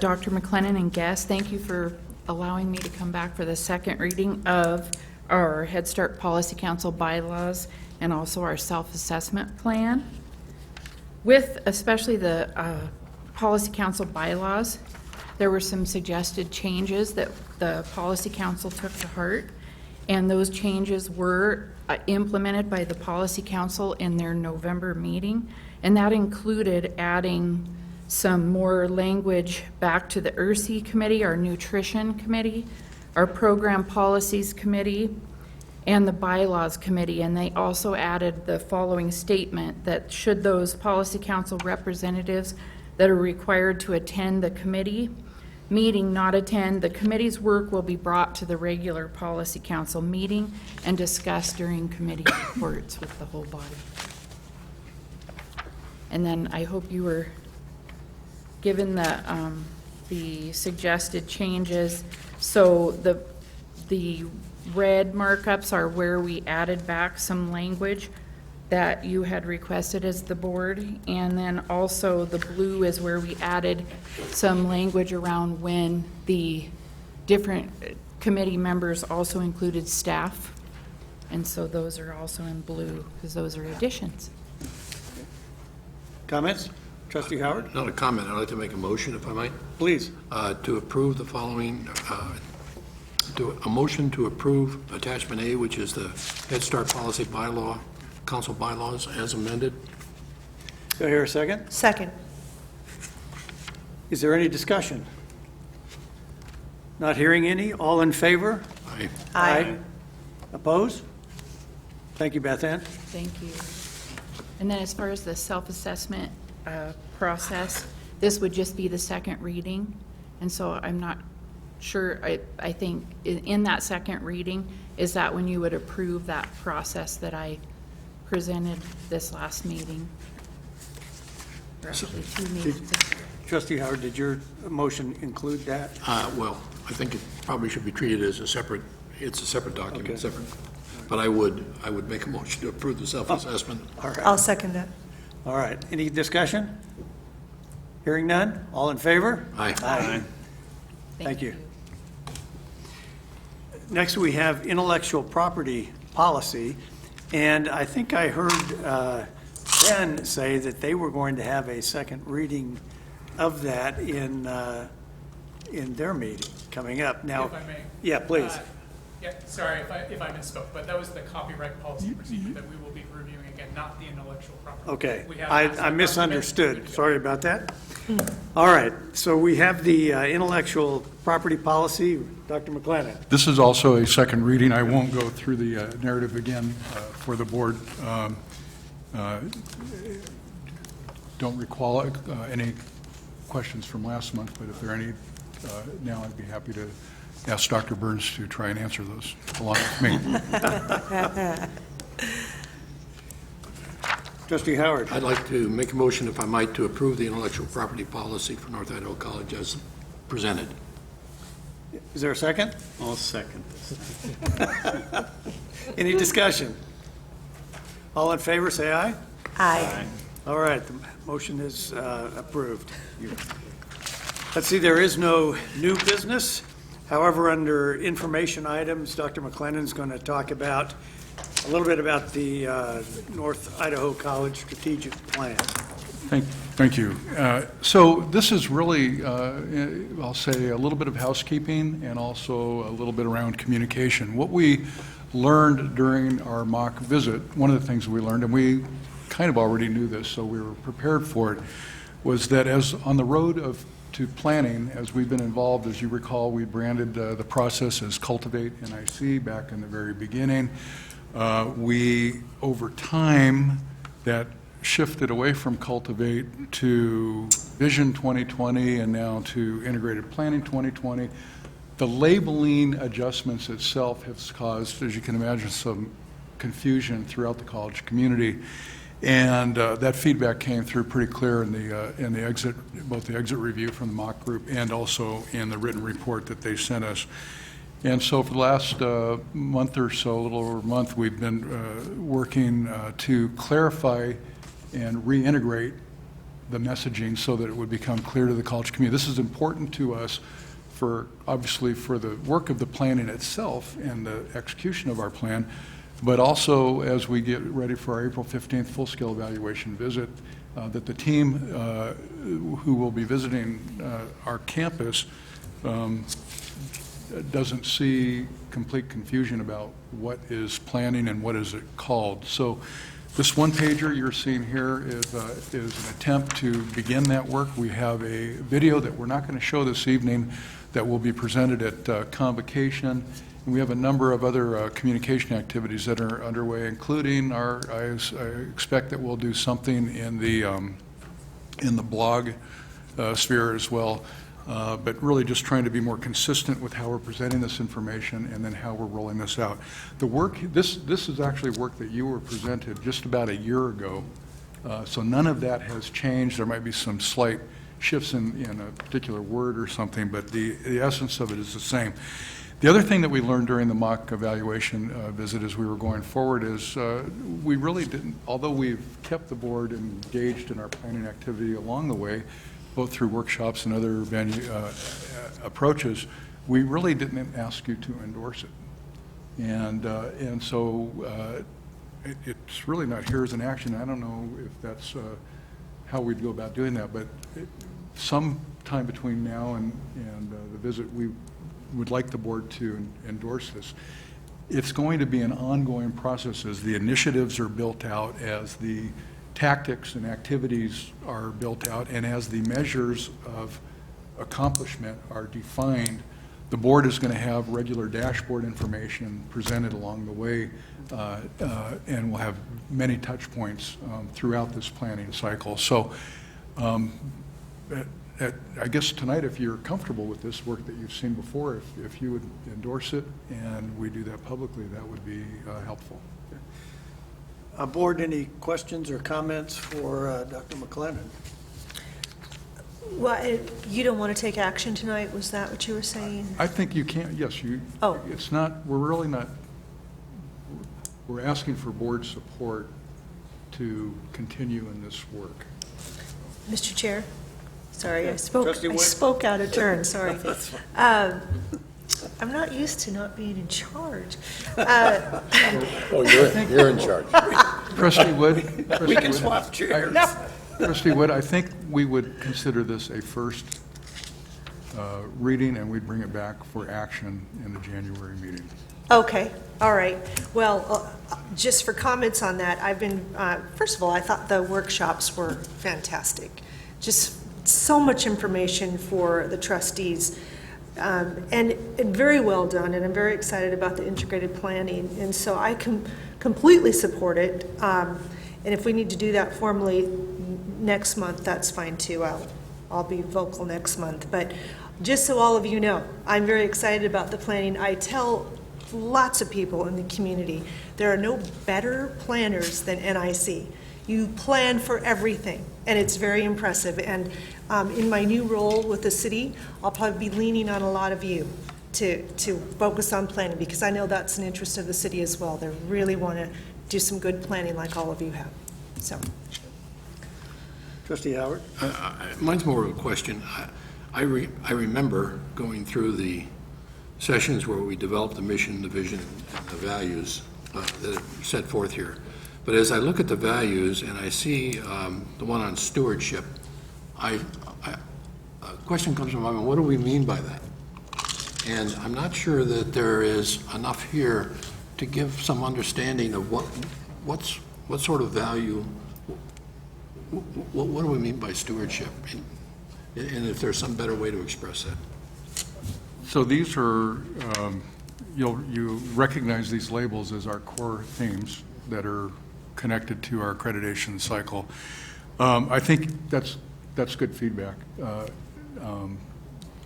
Dr. McLennan and guests, thank you for allowing me to come back for the second reading of our Head Start Policy Council bylaws and also our self-assessment plan. With especially the Policy Council bylaws, there were some suggested changes that the Policy Council took to heart, and those changes were implemented by the Policy Council in their November meeting, and that included adding some more language back to the ERC committee, our nutrition committee, our program policies committee, and the bylaws committee. And they also added the following statement that should those Policy Council representatives that are required to attend the committee meeting not attend, the committee's work will be brought to the regular Policy Council meeting and discussed during committee reports with the whole body. And then I hope you were given the suggested changes. So the red markups are where we added back some language that you had requested as the board, and then also the blue is where we added some language around when the different committee members also included staff, and so those are also in blue because those are additions. Comments? Trustee Howard? Not a comment. I'd like to make a motion, if I might. Please. To approve the following, a motion to approve Attachment A, which is the Head Start Policy Bylaw, Council Bylaws as amended. Do I hear a second? Second. Is there any discussion? Not hearing any. All in favor? Aye. Aye. Opposed? Thank you, Beth Ann. Thank you. And then as far as the self-assessment process, this would just be the second reading. And so I'm not sure, I think in that second reading, is that when you would approve that process that I presented this last meeting? Or actually 2 meetings. Trustee Howard, did your motion include that? Well, I think it probably should be treated as a separate, it's a separate document, Okay. separate. But I would make a motion to approve the self-assessment. All right. I'll second that. All right. Any discussion? Hearing none. All in favor? Aye. Aye. Thank you. Next, we have intellectual property policy. And I think I heard Ben say that they were going to have a second reading of that in their meeting coming up. Now, If I may. Yeah, please. Yeah, sorry if I misspoke, but that was the copyright policy procedure that we will be reviewing again, not the intellectual property. Okay, We have I that misunderstood. document. Sorry about that. All right, so we have the intellectual property policy. Dr. McLennan. This is also a second reading. I won't go through the narrative again for the board. Don't recall any questions from last month, but if there are any now, I'd be happy to ask Dr. Burns to try and answer those along with me. Trustee Howard. I'd like to make a motion, if I might, to approve the intellectual property policy for North Idaho College as presented. Is there a second? I'll second this. Any discussion? All in favor, say aye. Aye. All right, the motion is approved. Let's see, there is no new business. However, under information items, Dr. McLennan's going to talk about a little bit about the North Idaho College strategic plan. Thank you. So this is really, I'll say, a little bit of housekeeping and also a little bit around communication. What we learned during our mock visit, one of the things we learned, and we kind of already knew this, so we were prepared for it, was that as on the road to planning, as we've been involved, as you recall, we branded the process as Cultivate NIC back in the very beginning. We, over time, that shifted away from Cultivate to Vision 2020 and now to Integrated Planning 2020. The labeling adjustments itself has caused, as you can imagine, some confusion throughout the college community. And that feedback came through pretty clear in the exit, both the exit review from the mock group and also in the written report that they sent us. And so for the last month or so, a little over a month, we've been working to clarify and reintegrate the messaging so that it would become clear to the college community. This is important to us for, obviously, for the work of the planning itself and the execution of our plan, but also as we get ready for our April 15th full-scale evaluation visit, that the team who will be visiting our campus doesn't see complete confusion about what is planning and what is it called. So this one-pager you're seeing here is an attempt to begin that work. We have a video that we're not going to show this evening that will be presented at Convocation. And we have a number of other communication activities that are underway, including I expect that we'll do something in the blog sphere as well. But really just trying to be more consistent with how we're presenting this information and then how we're rolling this out. The work, this is actually work that you were presented just about a year ago. So none of that has changed. There might be some slight shifts in a particular word or something, but the essence of it is the same. The other thing that we learned during the mock evaluation visit as we were going forward is we really didn't, although we've kept the board engaged in our planning activity along the way, both through workshops and other venue approaches, we really didn't ask you to endorse it. And so it's really not here as an action. I don't know if that's how we'd go about doing that, but sometime between now and the visit, we would like the board to endorse this. It's going to be an ongoing process as the initiatives are built out, as the tactics and activities are built out, and as the measures of accomplishment are defined. The board is going to have regular dashboard information presented along the way, and we'll have many touch points throughout this planning cycle. So I guess tonight, if you're comfortable with this work that you've seen before, if you would endorse it and we do that publicly, that would be helpful. Board, any questions or comments for Dr. McLennan? Well, you don't want to take action tonight, was that what you were saying? I think you can, yes. Oh. It's not, we're really not, we're asking for board support to continue in this work. Mr. Chair? Sorry, I Trustee Wood? spoke out of turn, sorry. I'm not used to not being in charge. Oh, you're in charge. Trustee Wood? We can swap chairs. Trustee Wood, I think we would consider this a first reading, and we'd bring it back for action in the January meeting. Okay, all right. Well, just for comments on that, I've been, first of all, I thought the workshops were fantastic. Just so much information for the trustees, and very well done, and I'm very excited about the integrated planning, and so I completely support it, and if we need to do that formally next month, that's fine too. I'll be vocal next month, but just so all of you know, I'm very excited about the planning. I tell lots of people in the community, there are no better planners than NIC. You plan for everything, and it's very impressive. And in my new role with the city, I'll probably be leaning on a lot of you to focus on planning, because I know that's an interest of the city as well. They really want to do some good planning like all of you have. So, Trustee Howard? Mine's more of a question. I remember going through the sessions where we developed the mission, the vision, and the values that are set forth here. But as I look at the values and I see the one on stewardship, a question comes to my mind, what do we mean by that? And I'm not sure that there is enough here to give some understanding of what sort of value, what do we mean by stewardship? And if there's some better way to express that. So these are, you recognize these labels as our core themes that are connected to our accreditation cycle. I think that's good feedback.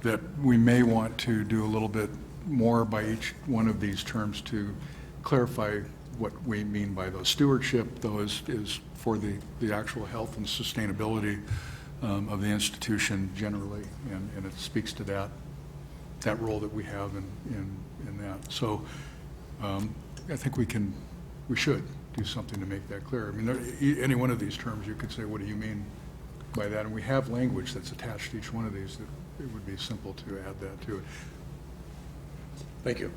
that we may want to do a little bit more by each one of these terms to clarify what we mean by those. Stewardship, though, is for the actual health and sustainability of the institution generally, and it speaks to that role that we have in that. So I think we should do something to make that clear. I mean, any one of these terms, you could say, what do you mean by that? And we have language that's attached to each one of these that it would be simple to add that to it. Thank you.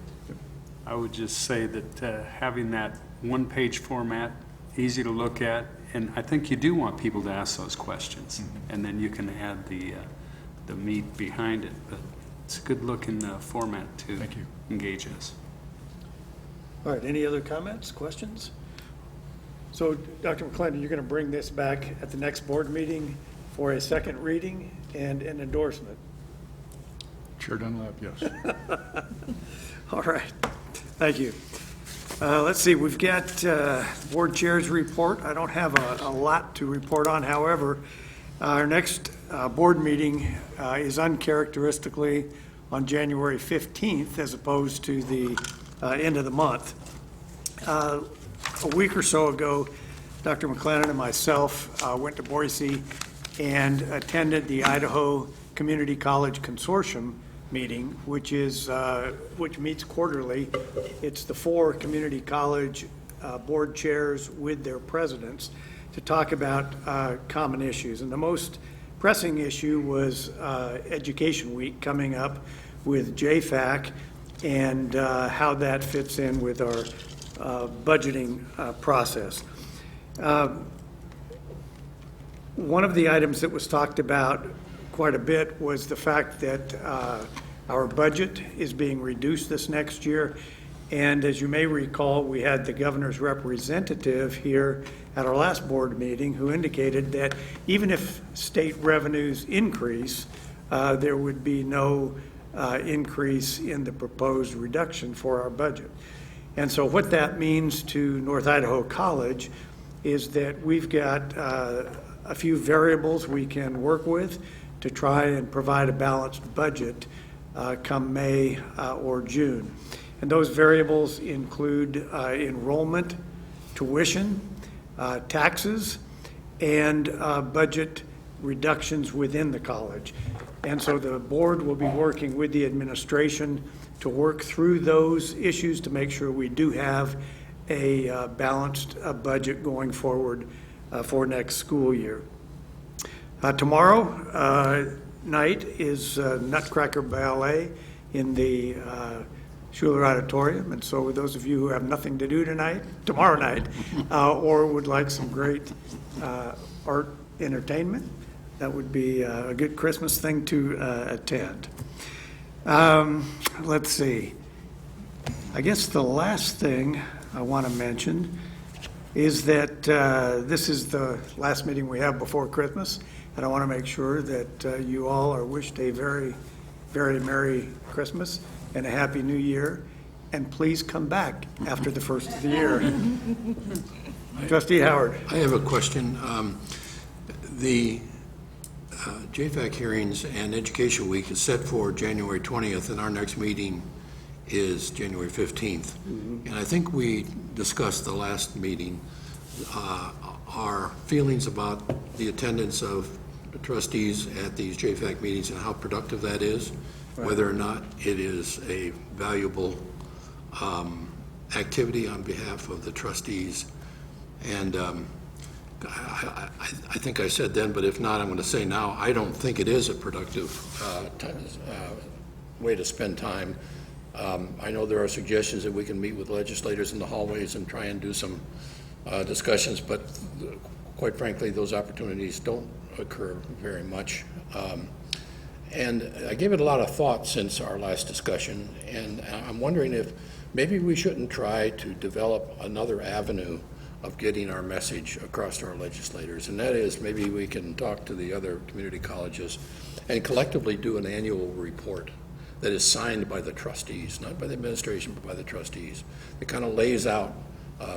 I would just say that having that one-page format, easy to look at, and I think you do want people to ask those questions, and then you can add the meat behind it. But it's a good-looking format to engage us. All right, any other comments, questions? So, Dr. McClendon, you're going to bring this back at the next board meeting for a second reading and an endorsement? Chair Dunlap, yes. All right, thank you. Let's see, we've got board chair's report. I don't have a lot to report on. However, our next board meeting is uncharacteristically on January 15th as opposed to the end of the month. A week or so ago, Dr. McClendon and myself went to Boise and attended the Idaho Community College Consortium meeting, which meets quarterly. It's the 4 community college board chairs with their presidents to talk about common issues. And the most pressing issue was Education Week coming up with JFAC and how that fits in with our budgeting process. One of the items that was talked about quite a bit was the fact that our budget is being reduced this next year. And as you may recall, we had the governor's representative here at our last board meeting who indicated that even if state revenues increase, there would be no increase in the proposed reduction for our budget. And so what that means to North Idaho College is that we've got a few variables we can work with to try and provide a balanced budget come May or June. And those variables include enrollment, tuition, taxes, and budget reductions within the college. And so the board will be working with the administration to work through those issues to make sure we do have a balanced budget going forward for next school year. Tomorrow night is Nutcracker Ballet in the Schuler Auditorium, and so those of you who have nothing to do tomorrow night, or would like some great art entertainment, that would be a good Christmas thing to attend. Let's see. I guess the last thing I want to mention is that this is the last meeting we have before Christmas, and I want to make sure that you all are wished a very, very Merry Christmas and a Happy New Year, and please come back after the first of the year. Trustee Howard. I have a question. The JFAC hearings and Education Week is set for January 20th, and our next meeting is January 15th. And I think we discussed the last meeting, our feelings about the attendance of the trustees at these JFAC meetings and how productive that is, whether or not it is a valuable activity on behalf of the trustees. And I think I said then, but if not, I'm going to say now, I don't think it is a productive way to spend time. I know there are suggestions that we can meet with legislators in the hallways and try and do some discussions, but quite frankly, those opportunities don't occur very much. And I gave it a lot of thought since our last discussion, and I'm wondering if maybe we shouldn't try to develop another avenue of getting our message across to our legislators, and that is maybe we can talk to the other community colleges and collectively do an annual report that is signed by the trustees, not by the administration, but by the trustees. It kind of lays out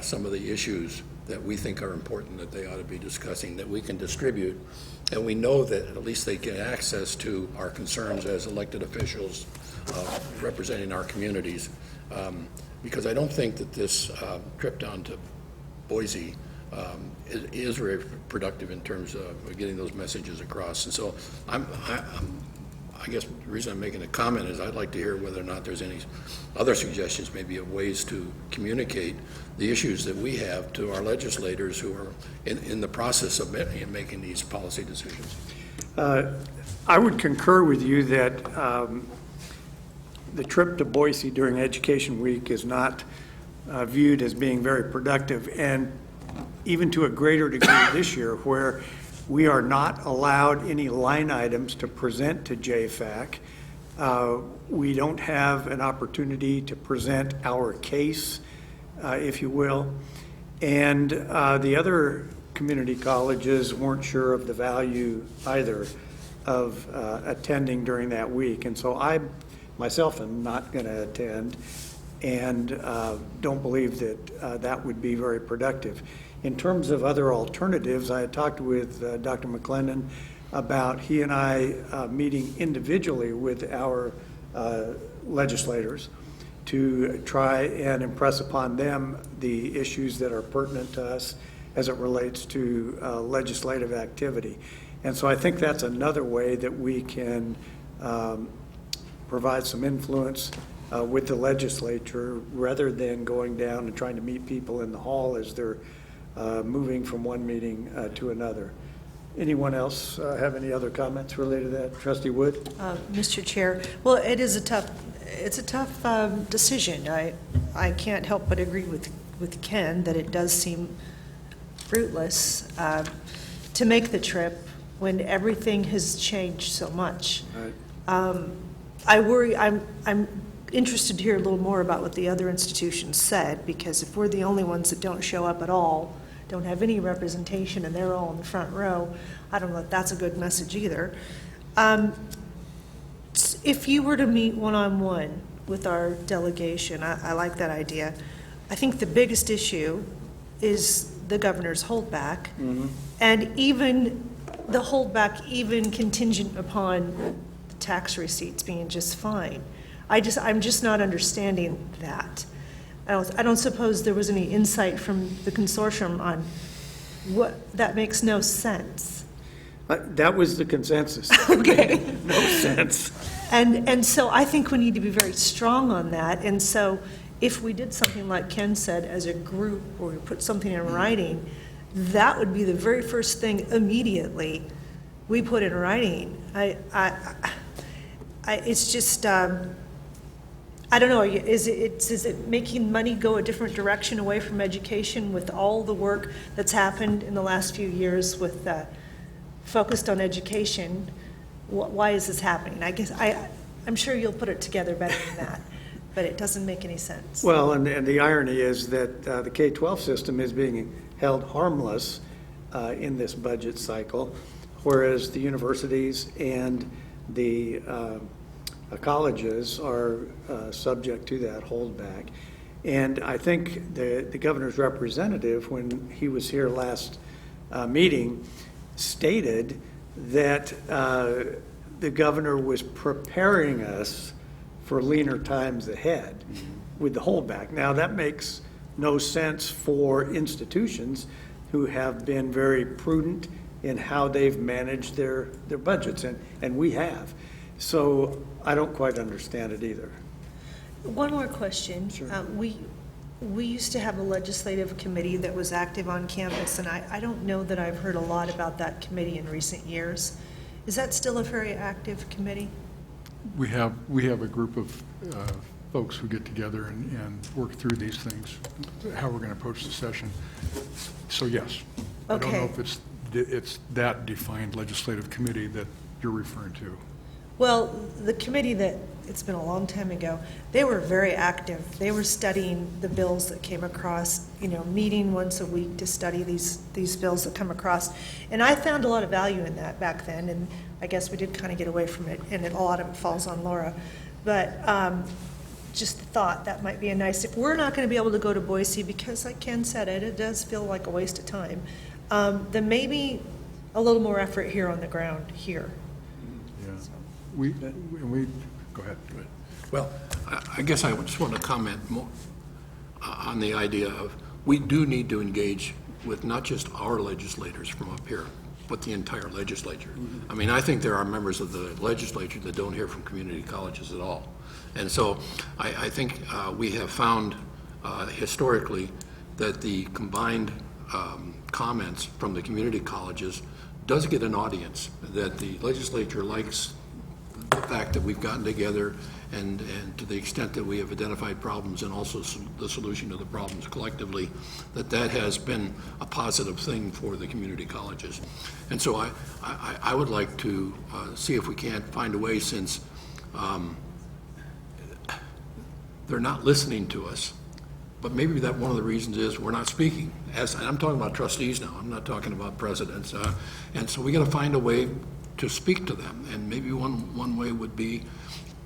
some of the issues that we think are important, that they ought to be discussing, that we can distribute, and we know that at least they get access to our concerns as elected officials representing our communities. Because I don't think that this trip down to Boise is very productive in terms of getting those messages across. And so I guess the reason I'm making a comment is I'd like to hear whether or not there's any other suggestions, maybe of ways to communicate the issues that we have to our legislators who are in the process of making these policy decisions. I would concur with you that the trip to Boise during Education Week is not viewed as being very productive, and even to a greater degree this year, where we are not allowed any line items to present to JFAC. We don't have an opportunity to present our case, if you will. And the other community colleges weren't sure of the value either of attending during that week. And so I myself am not going to attend, and don't believe that that would be very productive. In terms of other alternatives, I had talked with Dr. McLennan about he and I meeting individually with our legislators to try and impress upon them the issues that are pertinent to us as it relates to legislative activity. And so I think that's another way that we can provide some influence with the legislature, rather than going down and trying to meet people in the hall as they're moving from one meeting to another. Anyone else have any other comments related to that? Trustee Wood? Mr. Chair, well, it's a tough decision. I can't help but agree with Ken that it does seem fruitless to make the trip when everything has changed so much. Right. I worry, I'm interested to hear a little more about what the other institutions said, because if we're the only ones that don't show up at all, don't have any representation, and they're all in the front row, I don't know if that's a good message either. If you were to meet one-on-one with our delegation, I like that idea. I think the biggest issue is the governor's holdback, and even the holdback, even contingent upon the tax receipts being just fine. I'm just not understanding that. I don't suppose there was any insight from the consortium on what, that makes no sense. That was the consensus. Okay. No sense. And so I think we need to be very strong on that. And so if we did something like Ken said as a group, or we put something in writing, that would be the very first thing immediately we put in writing. It's just, I don't know, is it making money go a different direction away from education with all the work that's happened in the last few years with focused on education? Why is this happening? I guess I'm sure you'll put it together better than that, but it doesn't make any sense. Well, and the irony is that the K-12 system is being held harmless in this budget cycle, whereas the universities and the colleges are subject to that holdback. And I think the governor's representative, when he was here last meeting, stated that the governor was preparing us for leaner times ahead with the holdback. Now, that makes no sense for institutions who have been very prudent in how they've managed their budgets, and we have. So I don't quite understand it either. One more question. Sure. We used to have a legislative committee that was active on campus, and I don't know that I've heard a lot about that committee in recent years. Is that still a very active committee? We have a group of folks who get together and work through these things, how we're going to approach the session. So yes. Okay. I don't know if it's that defined legislative committee that you're referring to. Well, the committee it's been a long time ago, they were very active. They were studying the bills that came across, meeting once a week to study these bills that come across. And I found a lot of value in that back then, and I guess we did kind of get away from it, and a lot of it falls on Laura. But just the thought, that might be a nice, if we're not going to be able to go to Boise, because like Ken said, it does feel like a waste of time, then maybe a little more effort here on the ground here. Yeah. We, go ahead. Well, I guess I just want to comment more on the idea of, we do need to engage with not just our legislators from up here, but the entire legislature. I mean, I think there are members of the legislature that don't hear from community colleges at all. And so I think we have found historically that the combined comments from the community colleges does get an audience, that the legislature likes the fact that we've gotten together and to the extent that we have identified problems and also the solution to the problems collectively, that has been a positive thing for the community colleges. And so I would like to see if we can't find a way, since they're not listening to us, but maybe that one of the reasons is we're not speaking. And I'm talking about trustees now, I'm not talking about presidents. And so we got to find a way to speak to them. And maybe one way would be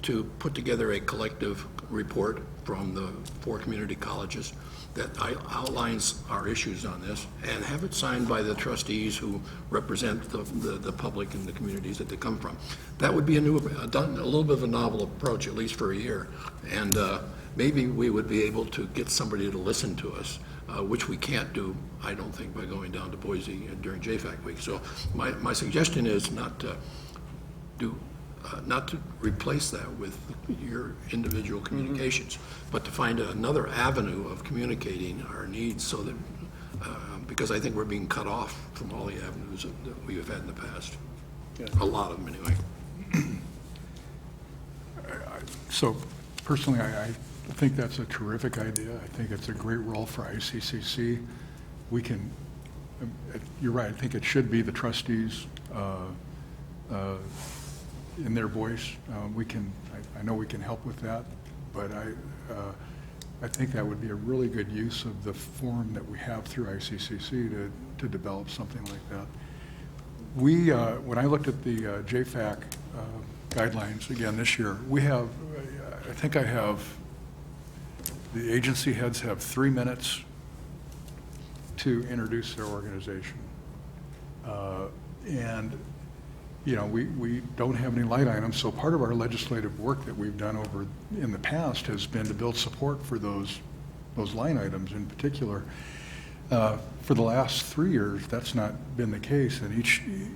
to put together a collective report from the 4 community colleges that outlines our issues on this, and have it signed by the trustees who represent the public and the communities that they come from. That would be a little bit of a novel approach, at least for a year. And maybe we would be able to get somebody to listen to us, which we can't do, I don't think, by going down to Boise during JFAC week. So my suggestion is not to replace that with your individual communications, but to find another avenue of communicating our needs, so that, because I think we're being cut off from all the avenues that we have had in the past. A lot of them, anyway. So personally, I think that's a terrific idea. I think it's a great role for ICCC. We can, you're right, I think it should be the trustees in their voice. I know we can help with that, but I think that would be a really good use of the forum that we have through ICCC to develop something like that. When I looked at the JFAC guidelines again this year, I think the agency heads have 3 minutes to introduce their organization. And you know, we don't have any light items, so part of our legislative work that we've done over in the past has been to build support for those line items in particular. For the last 3 years, that's not been the case, and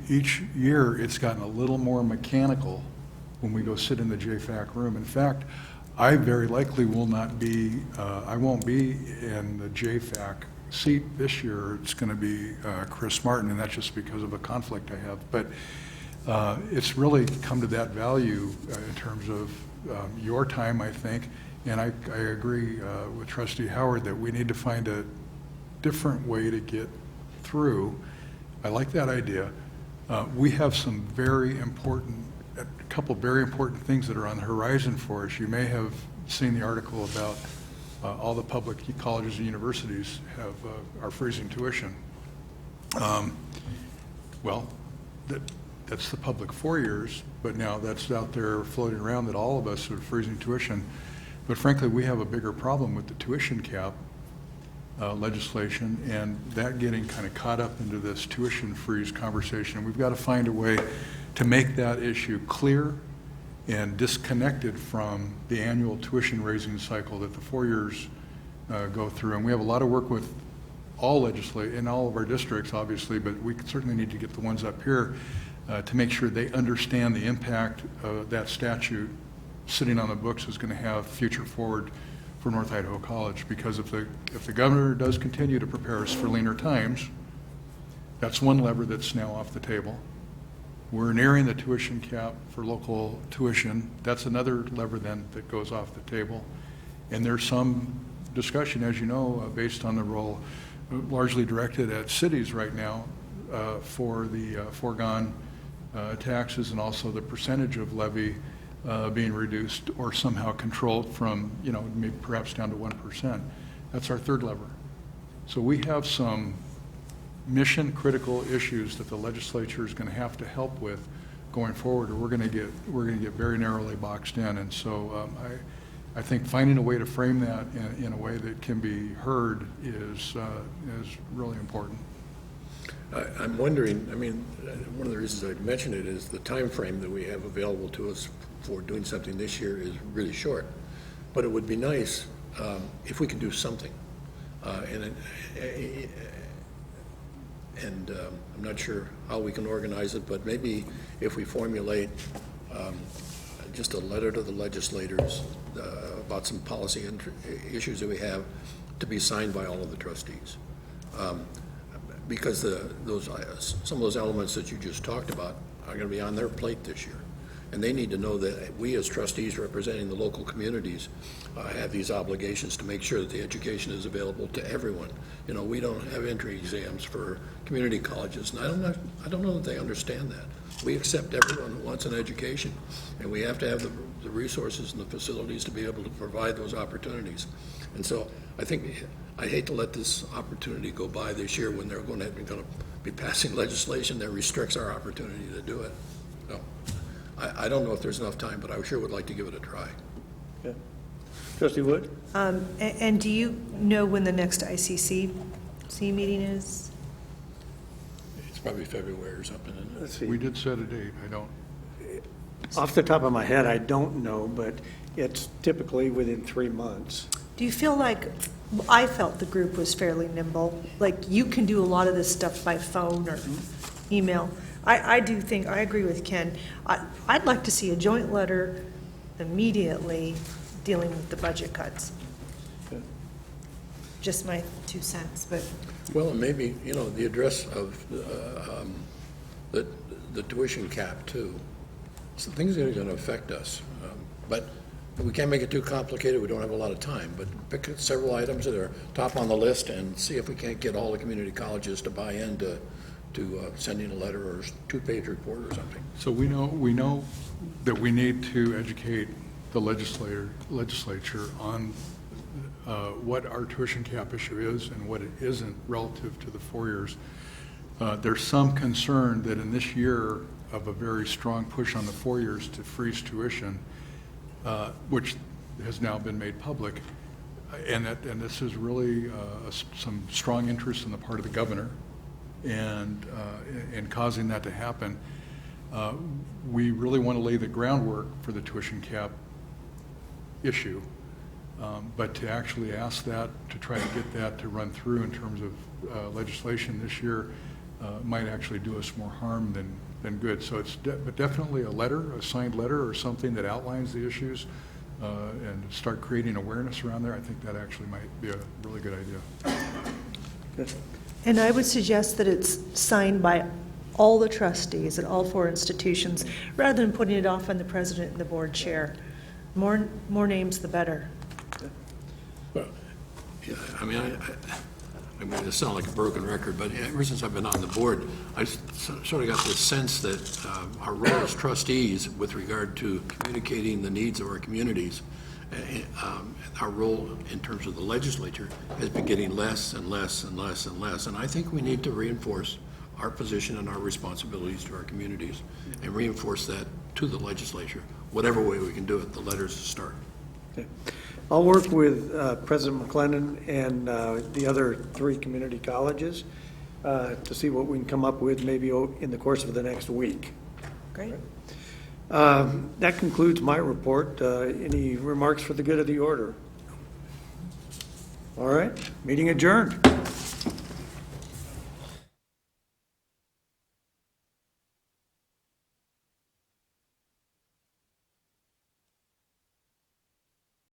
each year it's gotten a little more mechanical when we go sit in the JFAC room. In fact, I very likely will not be, I won't be in the JFAC seat this year. It's going to be Chris Martin, and that's just because of a conflict I have. But it's really come to that value in terms of your time, I think, and I agree with Trustee Howard that we need to find a different way to get through. I like that idea. We have some very important, a couple very important things that are on the horizon for us. You may have seen the article about all the public colleges and universities are freezing tuition. Well, that's the public 4 years, but now that's out there floating around that all of us are freezing tuition. But frankly, we have a bigger problem with the tuition cap legislation, and that getting kind of caught up into this tuition freeze conversation. We've got to find a way to make that issue clear and disconnected from the annual tuition raising cycle that the 4 years go through. And we have a lot of work with all legislators in all of our districts, obviously, but we certainly need to get the ones up here to make sure they understand the impact that statute sitting on the books is going to have future forward for North Idaho College. Because if the governor does continue to prepare us for leaner times, that's one lever that's now off the table. We're nearing the tuition cap for local tuition. That's another lever then that goes off the table. And there's some discussion, as you know, based on the role largely directed at cities right now for the foregone taxes, and also the percentage of levy being reduced or somehow controlled from, maybe perhaps down to 1%. That's our third lever. So we have some mission critical issues that the legislature is going to have to help with going forward, or we're going to get very narrowly boxed in. And so I think finding a way to frame that in a way that can be heard is really important. I'm wondering, I mean, one of the reasons I mentioned it is the time frame that we have available to us for doing something this year is really short. But it would be nice if we could do something. I'm not sure how we can organize it, but maybe if we formulate just a letter to the legislators about some policy issues that we have to be signed by all of the trustees. Because some of those elements that you just talked about are going to be on their plate this year. And they need to know that we as trustees representing the local communities have these obligations to make sure that the education is available to everyone. You know, we don't have entry exams for community colleges, and I don't know that they understand that. We accept everyone who wants an education, and we have to have the resources and the facilities to be able to provide those opportunities. And so I think I hate to let this opportunity go by this year when they're going to be passing legislation that restricts our opportunity to do it. So I don't know if there's enough time, but I sure would like to give it a try. Yeah. Trustee Wood? And do you know when the next ICC meeting is? It's probably February or something, isn't it? Let's see. We did set a date. I don't. Off the top of my head, I don't know, but it's typically within 3 months. Do you feel like, I felt the group was fairly nimble, like you can do a lot of this stuff by phone or email. I do think, I agree with Ken. I'd like to see a joint letter immediately dealing with the budget cuts. Just my 2 cents, but. Well, and maybe, you know, the address of the tuition cap too. Some things that are going to affect us, but we can't make it too complicated. We don't have a lot of time, but pick several items that are top on the list and see if we can't get all the community colleges to buy into sending a letter or 2-page report or something. So we know that we need to educate the legislature on what our tuition cap issue is and what it isn't relative to the 4 years. There's some concern that in this year of a very strong push on the 4 years to freeze tuition, which has now been made public, and this is really some strong interest on the part of the governor, and in causing that to happen, we really want to lay the groundwork for the tuition cap issue, but to actually ask that, to try to get that to run through in terms of legislation this year might actually do us more harm than good. So it's but definitely a letter, a signed letter or something that outlines the issues and start creating awareness around there. I think that actually might be a really good idea. Good. And I would suggest that it's signed by all the trustees at all 4 institutions, rather than putting it off on the president and the board chair. More names, the better. Well, yeah, I mean, I'm going to sound like a broken record, but ever since I've been on the board, I sort of got this sense that our role as trustees with regard to communicating the needs of our communities, our role in terms of the legislature has been getting less and less and less and less. And I think we need to reinforce our position and our responsibilities to our communities and reinforce that to the legislature, whatever way we can do it. The letter's a start. Okay. I'll work with President McLennan and the other 3 community colleges to see what we can come up with maybe in the course of the next week. Great. That concludes my report. Any remarks for the good of the order? All right, meeting adjourned.